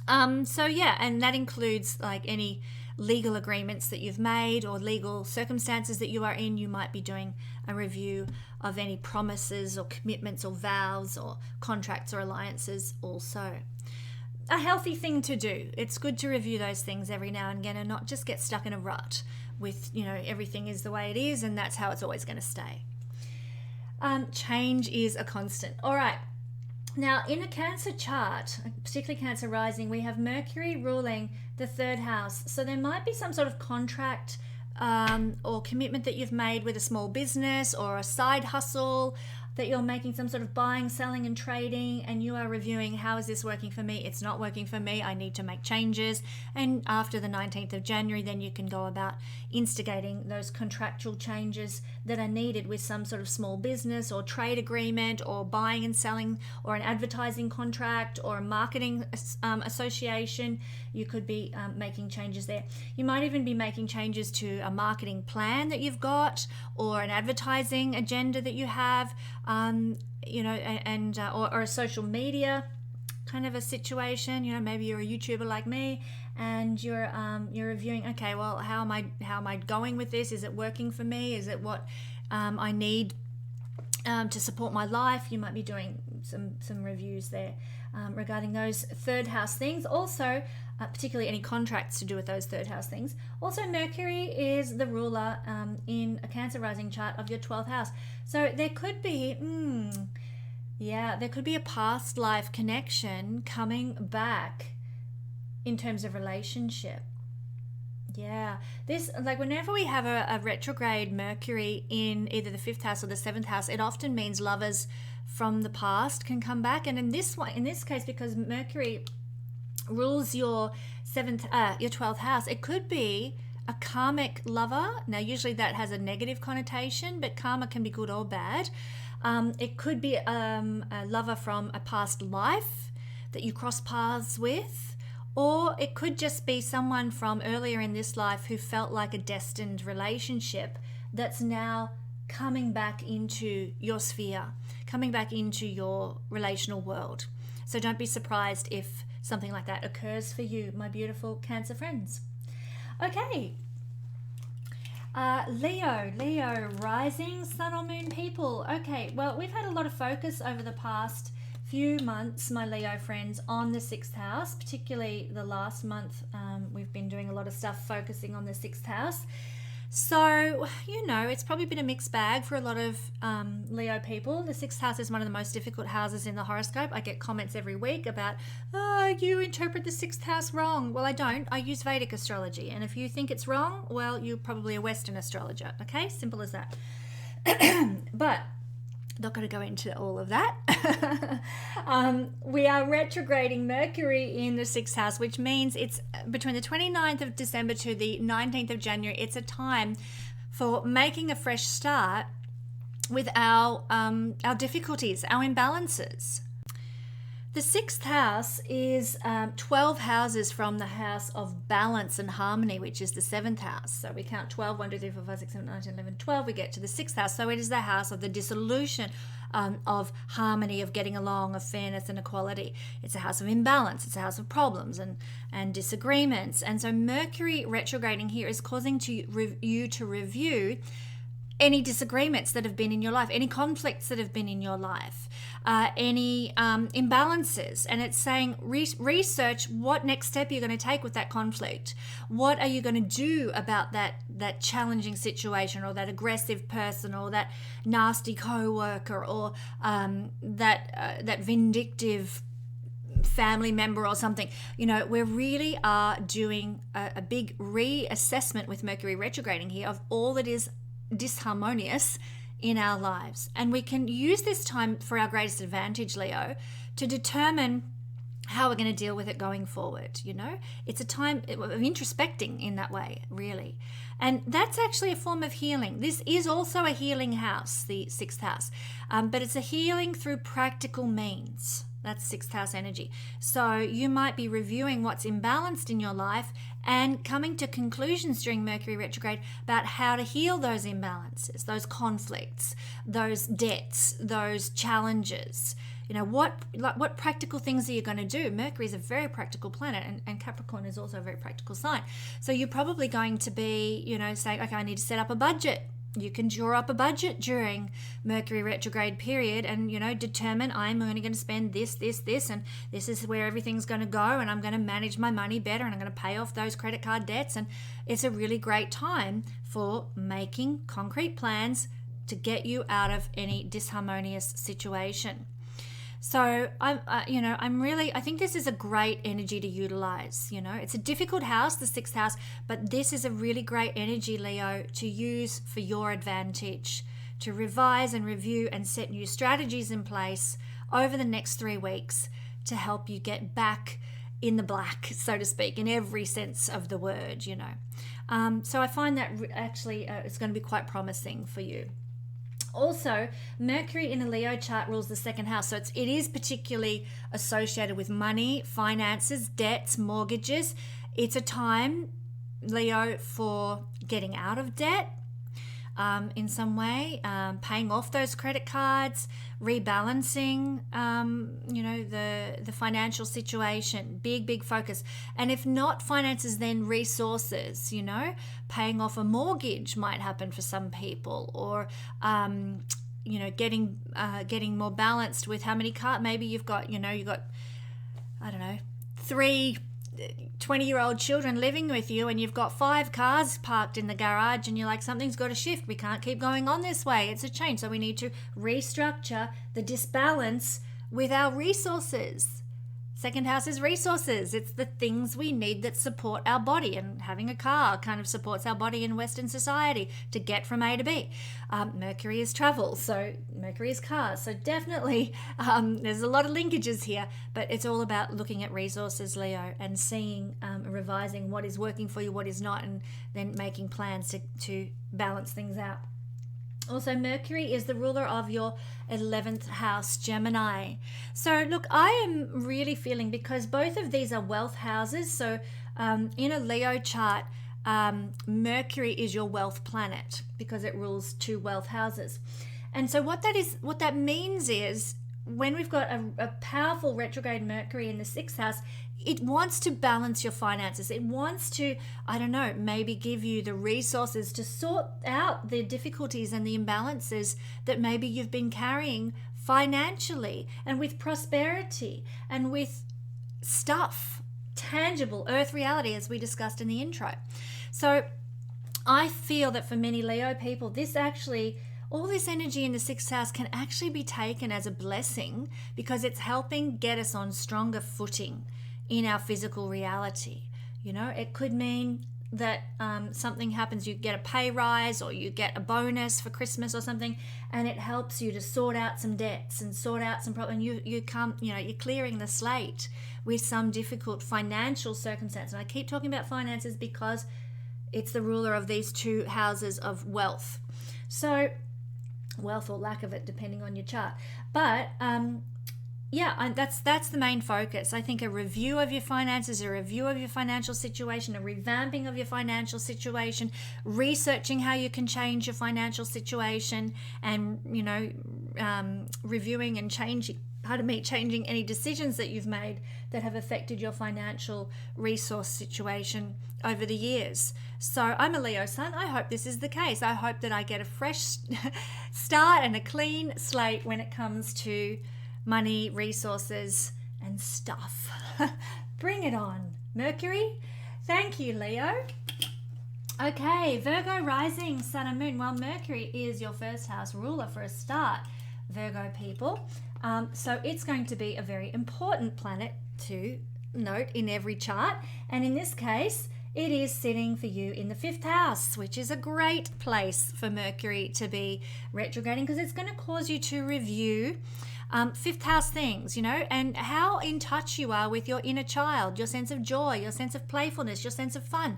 And that includes like any legal agreements that you've made or legal circumstances that you are in. You might be doing a review of any promises or commitments or vows or contracts or alliances also. A healthy thing to do. It's good to review those things every now and again and not just get stuck in a rut with, everything is the way it is and that's how it's always going to stay. Change is a constant. All right. Now, in a Cancer chart, particularly Cancer rising, we have Mercury ruling the 3rd house. So there might be some sort of contract or commitment that you've made with a small business or a side hustle, that you're making some sort of buying, selling and trading, and you are reviewing, how is this working for me? It's not working for me. I need to make changes. And after the 19th of January, then you can go about instigating those contractual changes that are needed with some sort of small business or trade agreement or buying and selling or an advertising contract or a marketing association. You could be making changes there. You might even be making changes to a marketing plan that you've got or an advertising agenda that you have, or a social media kind of a situation. Maybe you're a YouTuber like me and you're reviewing, okay, well, how am I going with this? Is it working for me? Is it what I need to support my life? You might be doing some reviews there regarding those third house things. Also, particularly any contracts to do with those third house things. Also, Mercury is the ruler in a Cancer rising chart of your 12th house. So there could be, there could be a past life connection coming back in terms of relationship. Yeah, this, like, whenever we have a retrograde Mercury in either the 5th house or the 7th house, it often means lovers from the past can come back. And in this case, because Mercury rules your 12th house, it could be a karmic lover. Now, usually that has a negative connotation, but karma can be good or bad. It could be a lover from a past life that you cross paths with, or it could just be someone from earlier in this life who felt like a destined relationship that's now coming back into your sphere, coming back into your relational world. So don't be surprised if something like that occurs for you, my beautiful Cancer friends. Okay. Leo, rising, sun or moon people. Okay, well, we've had a lot of focus over the past few months, my Leo friends, on the 6th house, particularly the last month. We've been doing a lot of stuff focusing on the 6th house. So, it's probably been a mixed bag for a lot of Leo people. The 6th house is one of the most difficult houses in the horoscope. I get comments every week about, you interpret the 6th house wrong. Well, I don't. I use Vedic astrology. And if you think it's wrong, well, you're probably a Western astrologer. Okay? Simple as that. But not going to go into all of that. We are retrograding Mercury in the 6th house, which means it's between the 29th of December to the 19th of January. It's a time for making a fresh start with our difficulties, our imbalances. The 6th house is 12 houses from the house of balance and harmony, which is the 7th house. So we count 12, 1, 2, 3, 4, 5, 6, 7, 8, 9, 10, 11, 12. We get to the 6th house. So it is the house of the dissolution of harmony, of getting along, of fairness and equality. It's a house of imbalance. It's a house of problems and disagreements. And so Mercury retrograding here is causing you to review any disagreements that have been in your life, any conflicts that have been in your life, any imbalances. And it's saying research what next step you're going to take with that conflict. What are you going to do about that challenging situation, or that aggressive person, or that nasty co-worker, or that vindictive family member or something. We really are doing a big reassessment with Mercury retrograding here of all that is disharmonious in our lives. And we can use this time for our greatest advantage, Leo, to determine how we're going to deal with it going forward. It's a time of introspecting in that way, really. And that's actually a form of healing. This is also a healing house, the 6th house, but it's a healing through practical means. That's 6th house energy. So you might be reviewing what's imbalanced in your life and coming to conclusions during Mercury retrograde about how to heal those imbalances, those conflicts, those debts, those challenges. What practical things are you going to do? Mercury is a very practical planet, and Capricorn is also a very practical sign. So you're probably going to be, saying, okay, I need to set up a budget. You can draw up a budget during Mercury retrograde period and, determine I'm only going to spend this, and this is where everything's going to go, and I'm going to manage my money better, and I'm going to pay off those credit card debts. And it's a really great time for making concrete plans to get you out of any disharmonious situation. So I think this is a great energy to utilize. It's a difficult house, the sixth house, but this is a really great energy, Leo, to use for your advantage, to revise and review and set new strategies in place over the next 3 weeks to help you get back in the black, so to speak, in every sense of the word, So I find that actually it's going to be quite promising for you. Also, Mercury in a Leo chart rules the second house, so it is particularly associated with money, finances, debts, mortgages. It's a time, Leo, for getting out of debt in some way, paying off those credit cards, rebalancing, the financial situation. Big focus. And if not finances, then resources. Paying off a mortgage might happen for some people, or getting more balanced with how many cards. Maybe you've got I don't know, 3 20-year-old children living with you, and you've got 5 cars parked in the garage, and you're like, something's got to shift. We can't keep going on this way. It's a change. So we need to restructure the disbalance with our resources. Second house is resources. It's the things we need that support our body, and having a car kind of supports our body in Western society to get from A to B. Mercury is travel, so Mercury is cars. So definitely there's a lot of linkages here, but it's all about looking at resources, Leo, and seeing, revising what is working for you, what is not, and then making plans to balance things out. Also, Mercury is the ruler of your 11th house, Gemini. So look, I am really feeling, because both of these are wealth houses. So in a Leo chart, Mercury is your wealth planet because it rules 2 wealth houses. And so what that means is, when we've got a powerful retrograde Mercury in the 6th house, it wants to balance your finances. It wants to, maybe give you the resources to sort out the difficulties and the imbalances that maybe you've been carrying financially, and with prosperity, and with stuff, tangible, earth reality, as we discussed in the intro. So I feel that for many Leo people, all this energy in the 6th house can actually be taken as a blessing, because it's helping get us on stronger footing in our physical reality. It could mean that something happens, you get a pay rise, or you get a bonus for Christmas or something, and it helps you to sort out some debts and sort out some problems. You're clearing the slate with some difficult financial circumstance. And I keep talking about finances because it's the ruler of these 2 houses of wealth. So wealth, or lack of it, depending on your chart. But that's the main focus. I think a review of your finances, a review of your financial situation, a revamping of your financial situation, researching how you can change your financial situation, and reviewing and changing any decisions that you've made that have affected your financial resource situation over the years. So I'm a Leo sun. I hope this is the case. I hope that I get a fresh start and a clean slate when it comes to money, resources, and stuff. Bring it on, Mercury. Thank you, Leo. Okay, Virgo rising, sun and moon. Well, Mercury is your 1st house ruler for a start, Virgo people. So it's going to be a very important planet to note in every chart. And in this case, it is sitting for you in the 5th house, which is a great place for Mercury to be retrograding, because it's going to cause you to review 5th house things, and how in touch you are with your inner child, your sense of joy, your sense of playfulness, your sense of fun.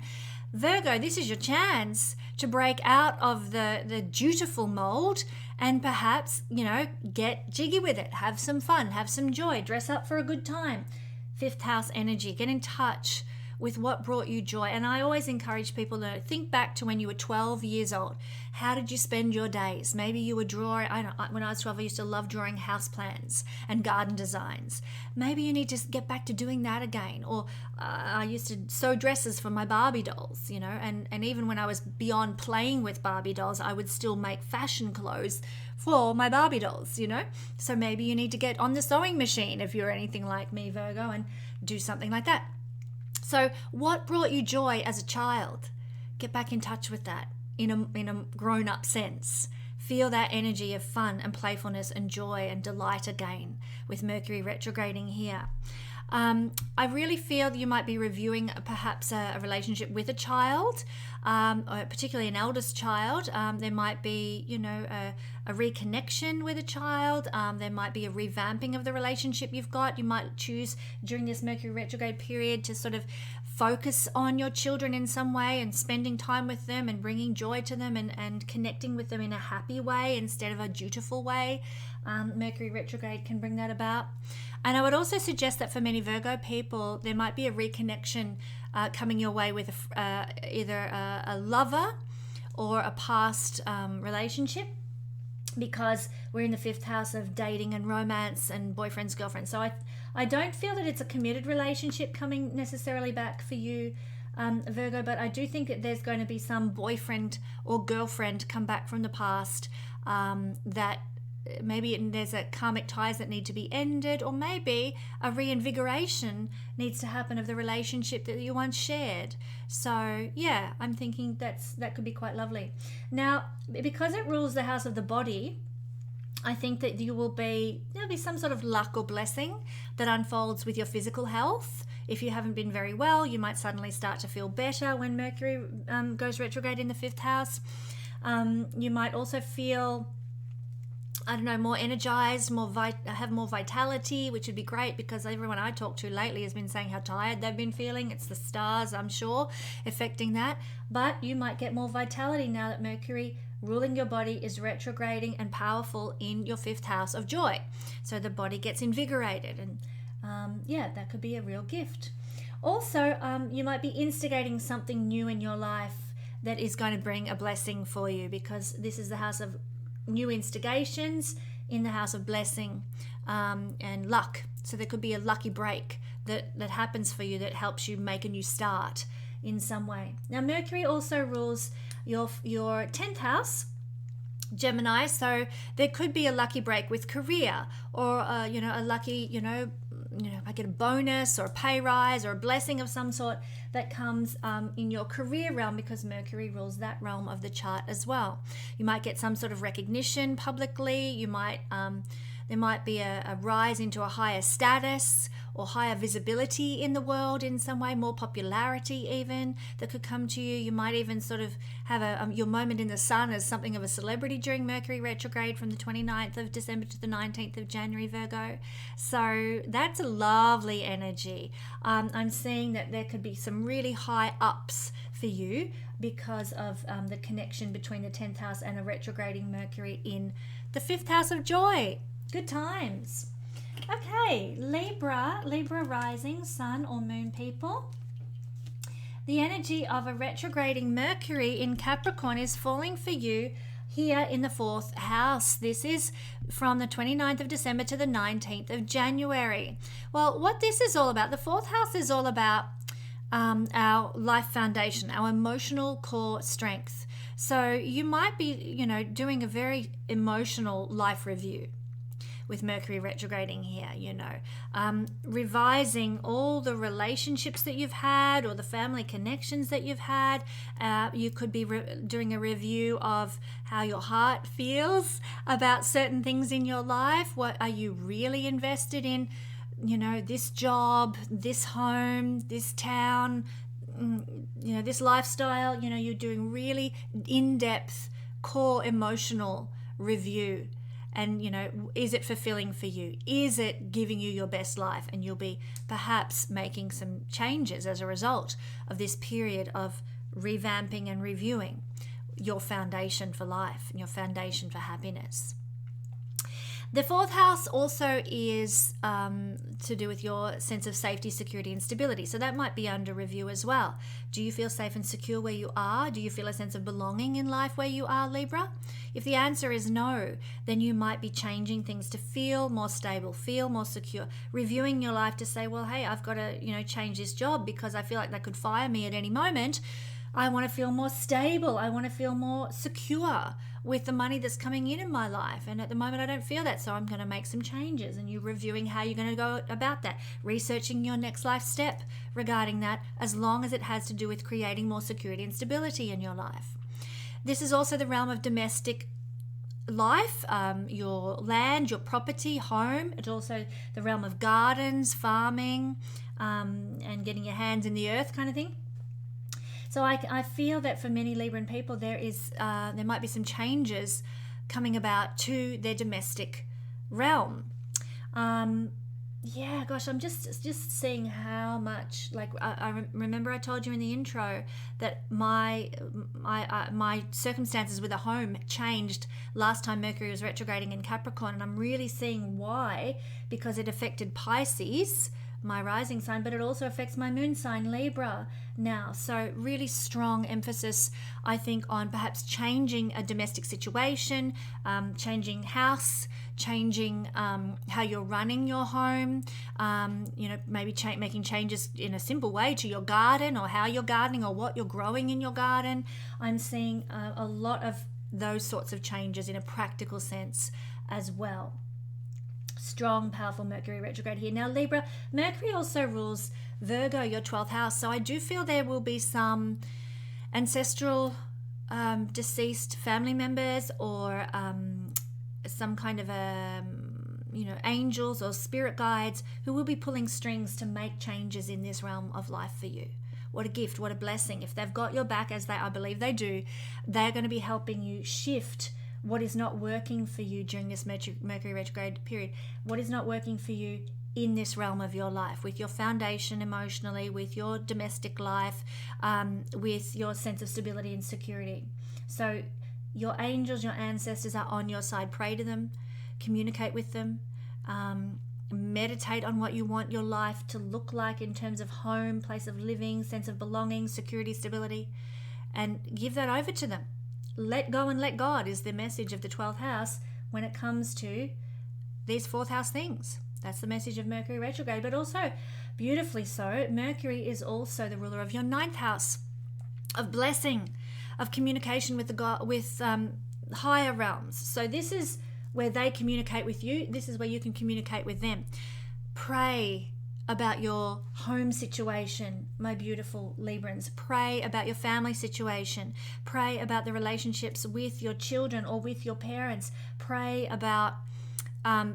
Virgo, this is your chance to break out of the dutiful mold and perhaps, get jiggy with it, have some fun, have some joy, dress up for a good time. 5th house energy, get in touch with what brought you joy. And I always encourage people to think back to when you were 12 years old. How did you spend your days? Maybe you were drawing, when I was 12, I used to love drawing house plans and garden designs. Maybe you need to get back to doing that again. Or I used to sew dresses for my Barbie dolls, and even when I was beyond playing with Barbie dolls, I would still make fashion clothes for my Barbie dolls, So maybe you need to get on the sewing machine if you're anything like me, Virgo, and do something like that. So what brought you joy as a child? Get back in touch with that in a grown-up sense. feel that energy of fun and playfulness and joy and delight again with Mercury retrograding here. I really feel that you might be reviewing perhaps a relationship with a child, or particularly an eldest child. There might be, a reconnection with a child. There might be a revamping of the relationship you've got. You might choose during this Mercury retrograde period to sort of focus on your children in some way and spending time with them and bringing joy to them and connecting with them in a happy way instead of a dutiful way. Mercury retrograde can bring that about. And I would also suggest that for many Virgo people, there might be a reconnection coming your way with either a lover or a past relationship, because we're in the 5th house of dating and romance and boyfriends, girlfriends. So I don't feel that it's a committed relationship coming necessarily back for you, Virgo, but I do think that there's going to be some boyfriend or girlfriend come back from the past that maybe there's a karmic ties that need to be ended, or maybe a reinvigoration needs to happen of the relationship that you once shared. So yeah, I'm thinking that could be quite lovely. Now, because it rules the house of the body, I think that there'll be some sort of luck or blessing that unfolds with your physical health. If you haven't been very well, you might suddenly start to feel better when Mercury goes retrograde in the 5th house. You might also feel, more energized, have more vitality, which would be great, because everyone I talk to lately has been saying how tired they've been feeling. It's the stars, I'm sure, affecting that. But you might get more vitality now that Mercury ruling your body is retrograding and powerful in your 5th house of joy. So the body gets invigorated, and that could be a real gift. Also, you might be instigating something new in your life that is going to bring a blessing for you, because this is the house of new instigations in the house of blessing and luck. So there could be a lucky break that happens for you that helps you make a new start in some way. Now, Mercury also rules your 10th house, Gemini, so there could be a lucky break with career, or a lucky I get a bonus or a pay rise or a blessing of some sort that comes in your career realm, because Mercury rules that realm of the chart as well. You might get some sort of recognition publicly. You might there might be a rise into a higher status or higher visibility in the world in some way, more popularity even that could come to you. You might even sort of have your moment in the sun as something of a celebrity during Mercury retrograde from the 29th of December to the 19th of January, Virgo. So that's a lovely energy. I'm seeing that there could be some really high ups for you because of the connection between the 10th house and a retrograding Mercury in the 5th house of joy. Good times. Okay, Libra rising, sun or moon people. The energy of a retrograding Mercury in Capricorn is falling for you here in the 4th house. This is from the 29th of December to the 19th of January. Well, what this is all about, the 4th house is all about our life foundation, our emotional core strength. So you might be, doing a very emotional life review with Mercury retrograding here, revising all the relationships that you've had or the family connections that you've had. You could be doing a review of how your heart feels about certain things in your life. What are you really invested in? This job, this home, this town, this lifestyle. You're doing really in-depth core emotional review. And, is it fulfilling for you? Is it giving you your best life? And you'll be perhaps making some changes as a result of this period of revamping and reviewing your foundation for life and your foundation for happiness. The 4th house also is to do with your sense of safety, security, and stability. So that might be under review as well. Do you feel safe and secure where you are? Do you feel a sense of belonging in life where you are, Libra? If the answer is no, then you might be changing things to feel more stable, feel more secure, reviewing your life to say, well, hey, I've got to, change this job because I feel like they could fire me at any moment. I want to feel more stable. I want to feel more secure with the money that's coming in my life. And at the moment, I don't feel that. So I'm going to make some changes. And you're reviewing how you're going to go about that, researching your next life step regarding that, as long as it has to do with creating more security and stability in your life. This is also the realm of domestic life, your land, your property, home. It's also the realm of gardens, farming, and getting your hands in the earth kind of thing. So I feel that for many Libran people, there might be some changes coming about to their domestic realm. Yeah, gosh, I'm just seeing how much, like, I remember I told you in the intro that my circumstances with a home changed last time Mercury was retrograding in Capricorn, and I'm really seeing why, because it affected Pisces, my rising sign, but it also affects my moon sign, Libra, now. So really strong emphasis, I think, on perhaps changing a domestic situation, changing house, changing how you're running your home, maybe making changes in a simple way to your garden, or how you're gardening, or what you're growing in your garden. I'm seeing a lot of those sorts of changes in a practical sense as well. Strong, powerful Mercury retrograde here. Now, Libra, Mercury also rules Virgo, your 12th house. So I do feel there will be some ancestral deceased family members, or some kind of angels or spirit guides who will be pulling strings to make changes in this realm of life for you. What a gift, what a blessing. If they've got your back, as I believe they do, they're going to be helping you shift what is not working for you during this Mercury retrograde period. What is not working for you in this realm of your life, with your foundation emotionally, with your domestic life, with your sense of stability and security. So your angels, your ancestors are on your side. Pray to them, communicate with them, meditate on what you want your life to look like in terms of home, place of living, sense of belonging, security, stability, and give that over to them. Let go and let God is the message of the 12th house when it comes to these 4th house things. That's the message of Mercury retrograde. But also, beautifully so, Mercury is also the ruler of your 9th house, of blessing, of communication with higher realms. So this is where they communicate with you. This is where you can communicate with them. Pray about your home situation, my beautiful Librans. Pray about your family situation. Pray about the relationships with your children or with your parents. Pray about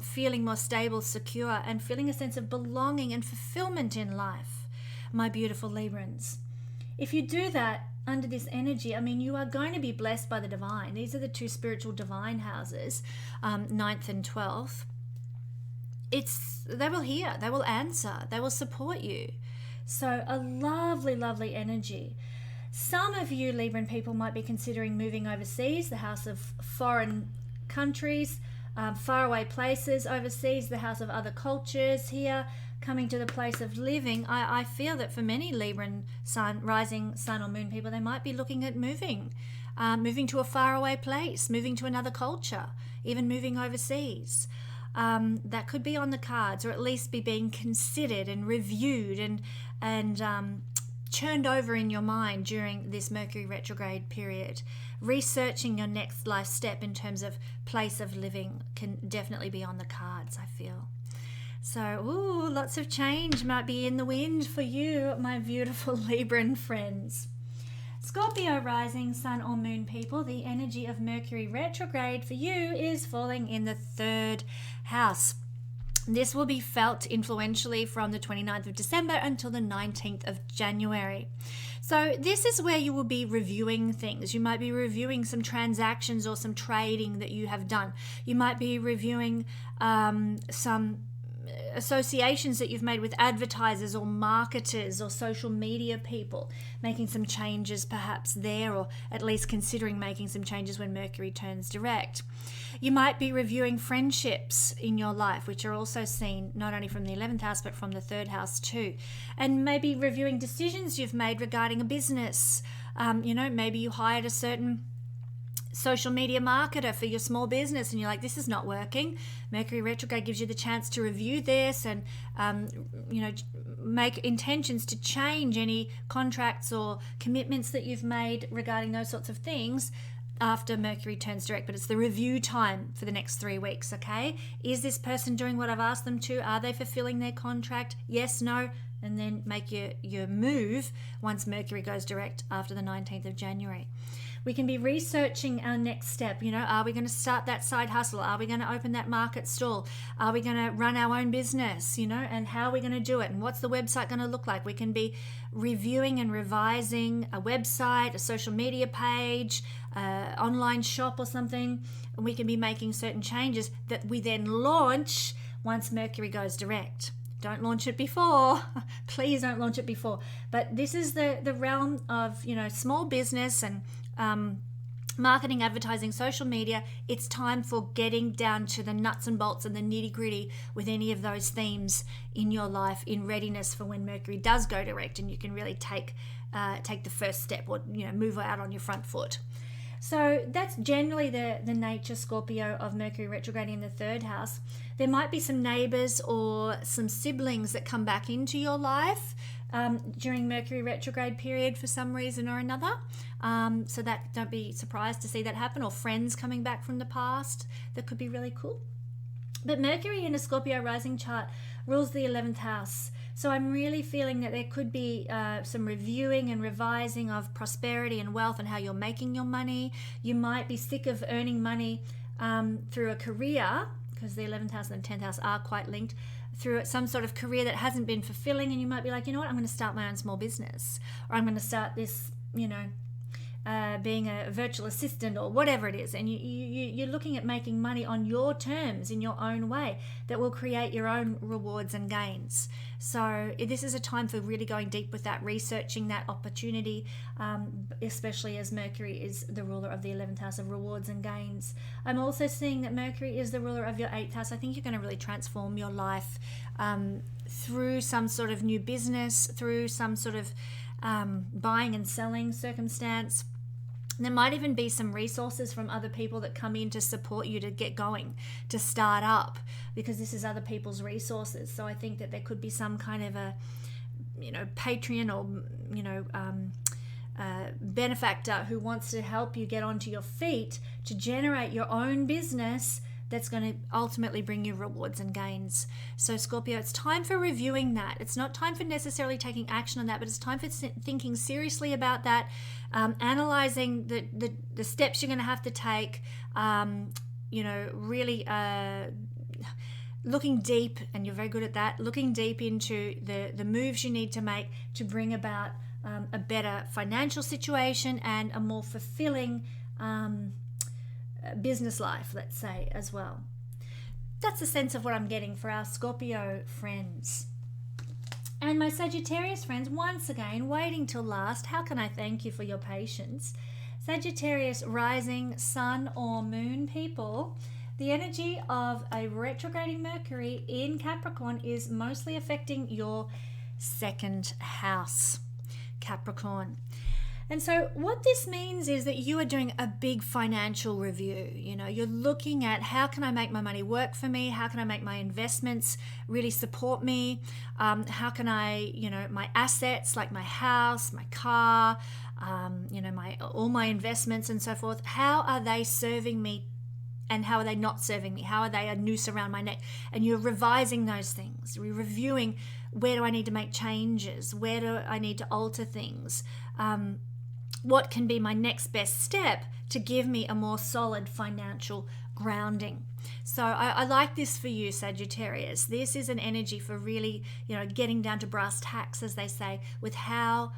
feeling more stable, secure, and feeling a sense of belonging and fulfillment in life, my beautiful Librans. If you do that under this energy, you are going to be blessed by the divine. These are the two spiritual divine houses, 9th and 12th. They will hear, they will answer, they will support you. So a lovely, lovely energy. Some of you Libran people might be considering moving overseas, the house of foreign countries, faraway places overseas, the house of other cultures here, coming to the place of living. I feel that for many Libran rising sun or moon people, they might be looking at moving to a faraway place, moving to another culture, even moving overseas. That could be on the cards, or at least be being considered and reviewed and churned over in your mind during this Mercury retrograde period. Researching your next life step in terms of place of living can definitely be on the cards, I feel. So, lots of change might be in the wind for you, my beautiful Libran friends. Scorpio rising sun or moon people, the energy of Mercury retrograde for you is falling in the 3rd house. This will be felt influentially from the 29th of December until the 19th of January. So this is where you will be reviewing things. You might be reviewing some transactions or some trading that you have done. You might be reviewing some associations that you've made with advertisers or marketers or social media people, making some changes perhaps there, or at least considering making some changes when Mercury turns direct. You might be reviewing friendships in your life, which are also seen not only from the 11th house but from the 3rd house too, and maybe reviewing decisions you've made regarding a business. Maybe you hired a certain social media marketer for your small business and you're like, this is not working. Mercury retrograde gives you the chance to review this and make intentions to change any contracts or commitments that you've made regarding those sorts of things after Mercury turns direct. But it's the review time for the next 3 weeks. Okay, is this person doing what I've asked them to? Are they fulfilling their contract? Yes, no, and then make your move once Mercury goes direct after the 19th of January. We can be researching our next step. You know, are we going to start that side hustle? Are we going to open that market stall? Are we going to run our own business? You know, and how are we going to do it? And what's the website going to look like? We can be reviewing and revising a website, a social media page, online shop or something. And we can be making certain changes that we then launch once Mercury goes direct. Don't launch it before. Please don't launch it before. But this is the realm of, you know, small business and marketing, advertising, social media. It's time for getting down to the nuts and bolts and the nitty gritty with any of those themes in your life, in readiness for when Mercury does go direct, and you can really take the first step, or, you know, move out on your front foot. So that's generally the nature, Scorpio, of Mercury retrograding in the third house. There might be some neighbors or some siblings that come back into your life during Mercury retrograde period for some reason or another. So that, don't be surprised to see that happen, or friends coming back from the past. That could be really cool. But Mercury in a Scorpio rising chart rules the 11th house. So I'm really feeling that there could be some reviewing and revising of prosperity and wealth and how you're making your money. You might be sick of earning money through a career, because the 11th house and the 10th house are quite linked, through some sort of career that hasn't been fulfilling, and you might be like, you know what, I'm going to start my own small business, or I'm going to start this, you know, being a virtual assistant or whatever it is, and you're looking at making money on your terms in your own way that will create your own rewards and gains. So this is a time for really going deep with that, researching that opportunity, especially as Mercury is the ruler of the 11th house of rewards and gains. I'm also seeing that Mercury is the ruler of your 8th house. I think you're going to really transform your life through some sort of new business, through some sort of buying and selling circumstance. There might even be some resources from other people that come in to support you to get going, to start up, because this is other people's resources. So I think that there could be some kind of a, you know, Patreon or, you know, benefactor who wants to help you get onto your feet to generate your own business that's going to ultimately bring you rewards and gains. So Scorpio, it's time for reviewing that. It's not time for necessarily taking action on that, but it's time for thinking seriously about that, analyzing the steps you're going to have to take, you know, really looking deep, and you're very good at that, looking deep into the moves you need to make to bring about a better financial situation and a more fulfilling business life, let's say, as well. That's a sense of what I'm getting for our Scorpio friends. And my Sagittarius friends, once again, waiting till last, how can I thank you for your patience? Sagittarius rising, sun or moon people, the energy of a retrograding Mercury in Capricorn is mostly affecting your second house, Capricorn. And so what this means is that you are doing a big financial review. You know, you're looking at, how can I make my money work for me? How can I make my investments really support me? How can I, you know, my assets like my house, my car, you know, all my investments and so forth, how are they serving me and how are they not serving me? How are they a noose around my neck? And you're revising those things. You're reviewing, where do I need to make changes? Where do I need to alter things? What can be my next best step to give me a more solid financial grounding? So I like this for you, Sagittarius. This is an energy for really, you know, getting down to brass tacks, as they say, with how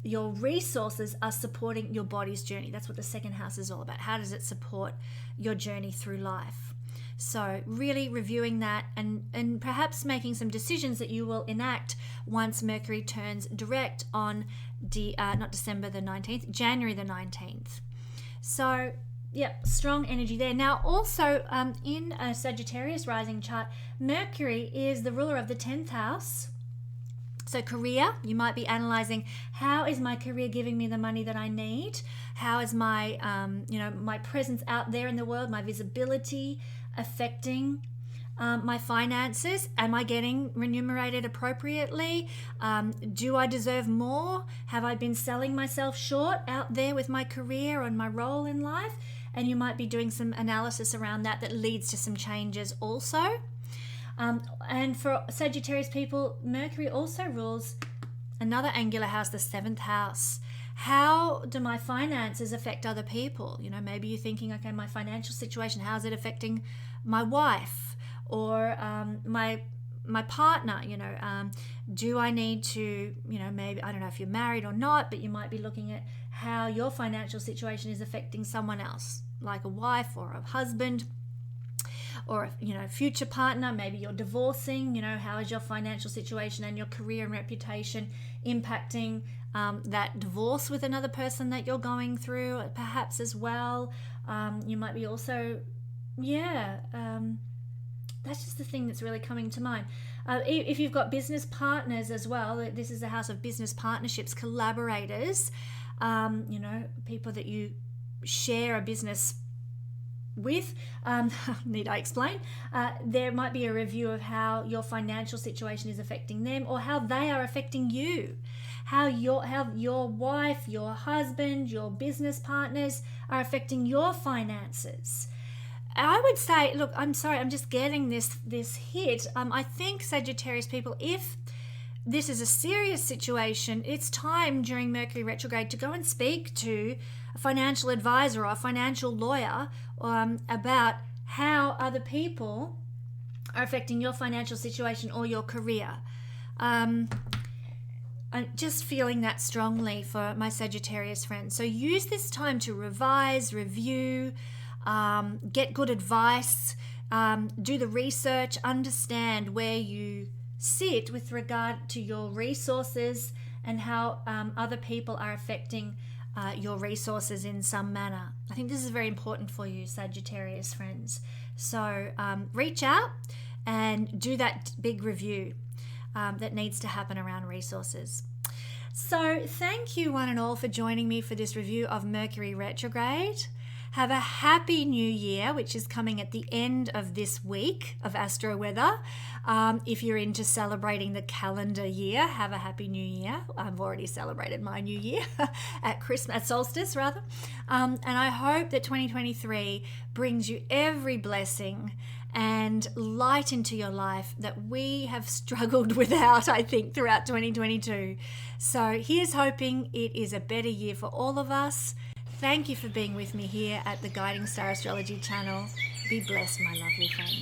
your resources are supporting your body's journey. That's what the second house is all about. How does it support your journey through life? So really reviewing that and perhaps making some decisions that you will enact once Mercury turns direct on not December the 19th, January the 19th. So yeah, strong energy there. Now also in a Sagittarius rising chart, Mercury is the ruler of the 10th house. So career, you might be analyzing, how is my career giving me the money that I need? How is my, you know, my presence out there in the world, my visibility affecting my finances? Am I getting remunerated appropriately? Do I deserve more? Have I been selling myself short out there with my career and my role in life? And you might be doing some analysis around that leads to some changes also. And for Sagittarius people, Mercury also rules another angular house, the 7th house. how do my finances affect other people? You know, maybe you're thinking, okay, my financial situation, how is it affecting my wife or my partner? You know, do I need to, you know, maybe, I don't know if you're married or not, but you might be looking at how your financial situation is affecting someone else, like a wife or a husband, or a, you know, future partner. Maybe you're divorcing. You know, how is your financial situation and your career and reputation impacting that divorce with another person that you're going through, perhaps as well. You might be also, that's just the thing that's really coming to mind. If you've got business partners as well, this is the house of business partnerships, collaborators, you know, people that you share a business with, need I explain? There might be a review of how your financial situation is affecting them, or how they are affecting you. How your wife, your husband, your business partners are affecting your finances. I would say, look, I'm sorry, I'm just getting this hit. I think, Sagittarius people, if this is a serious situation, it's time during Mercury retrograde to go and speak to a financial advisor or a financial lawyer about how other people are affecting your financial situation or your career. I'm just feeling that strongly for my Sagittarius friends. So use this time to revise, review, get good advice, do the research, understand where you sit with regard to your resources and how other people are affecting your resources in some manner. I think this is very important for you, Sagittarius friends. So reach out and do that big review that needs to happen around resources. So thank you one and all for joining me for this review of Mercury retrograde. Have a happy new year, which is coming at the end of this week of Astro Weather. If you're into celebrating the calendar year, have a happy new year. I've already celebrated my new year at Christmas, at solstice rather. And I hope that 2023 brings you every blessing and light into your life that we have struggled without, I think, throughout 2022. So here's hoping it is a better year for all of us. Thank you for being with me here at the Guiding Star Astrology channel. Be blessed, my lovely friends.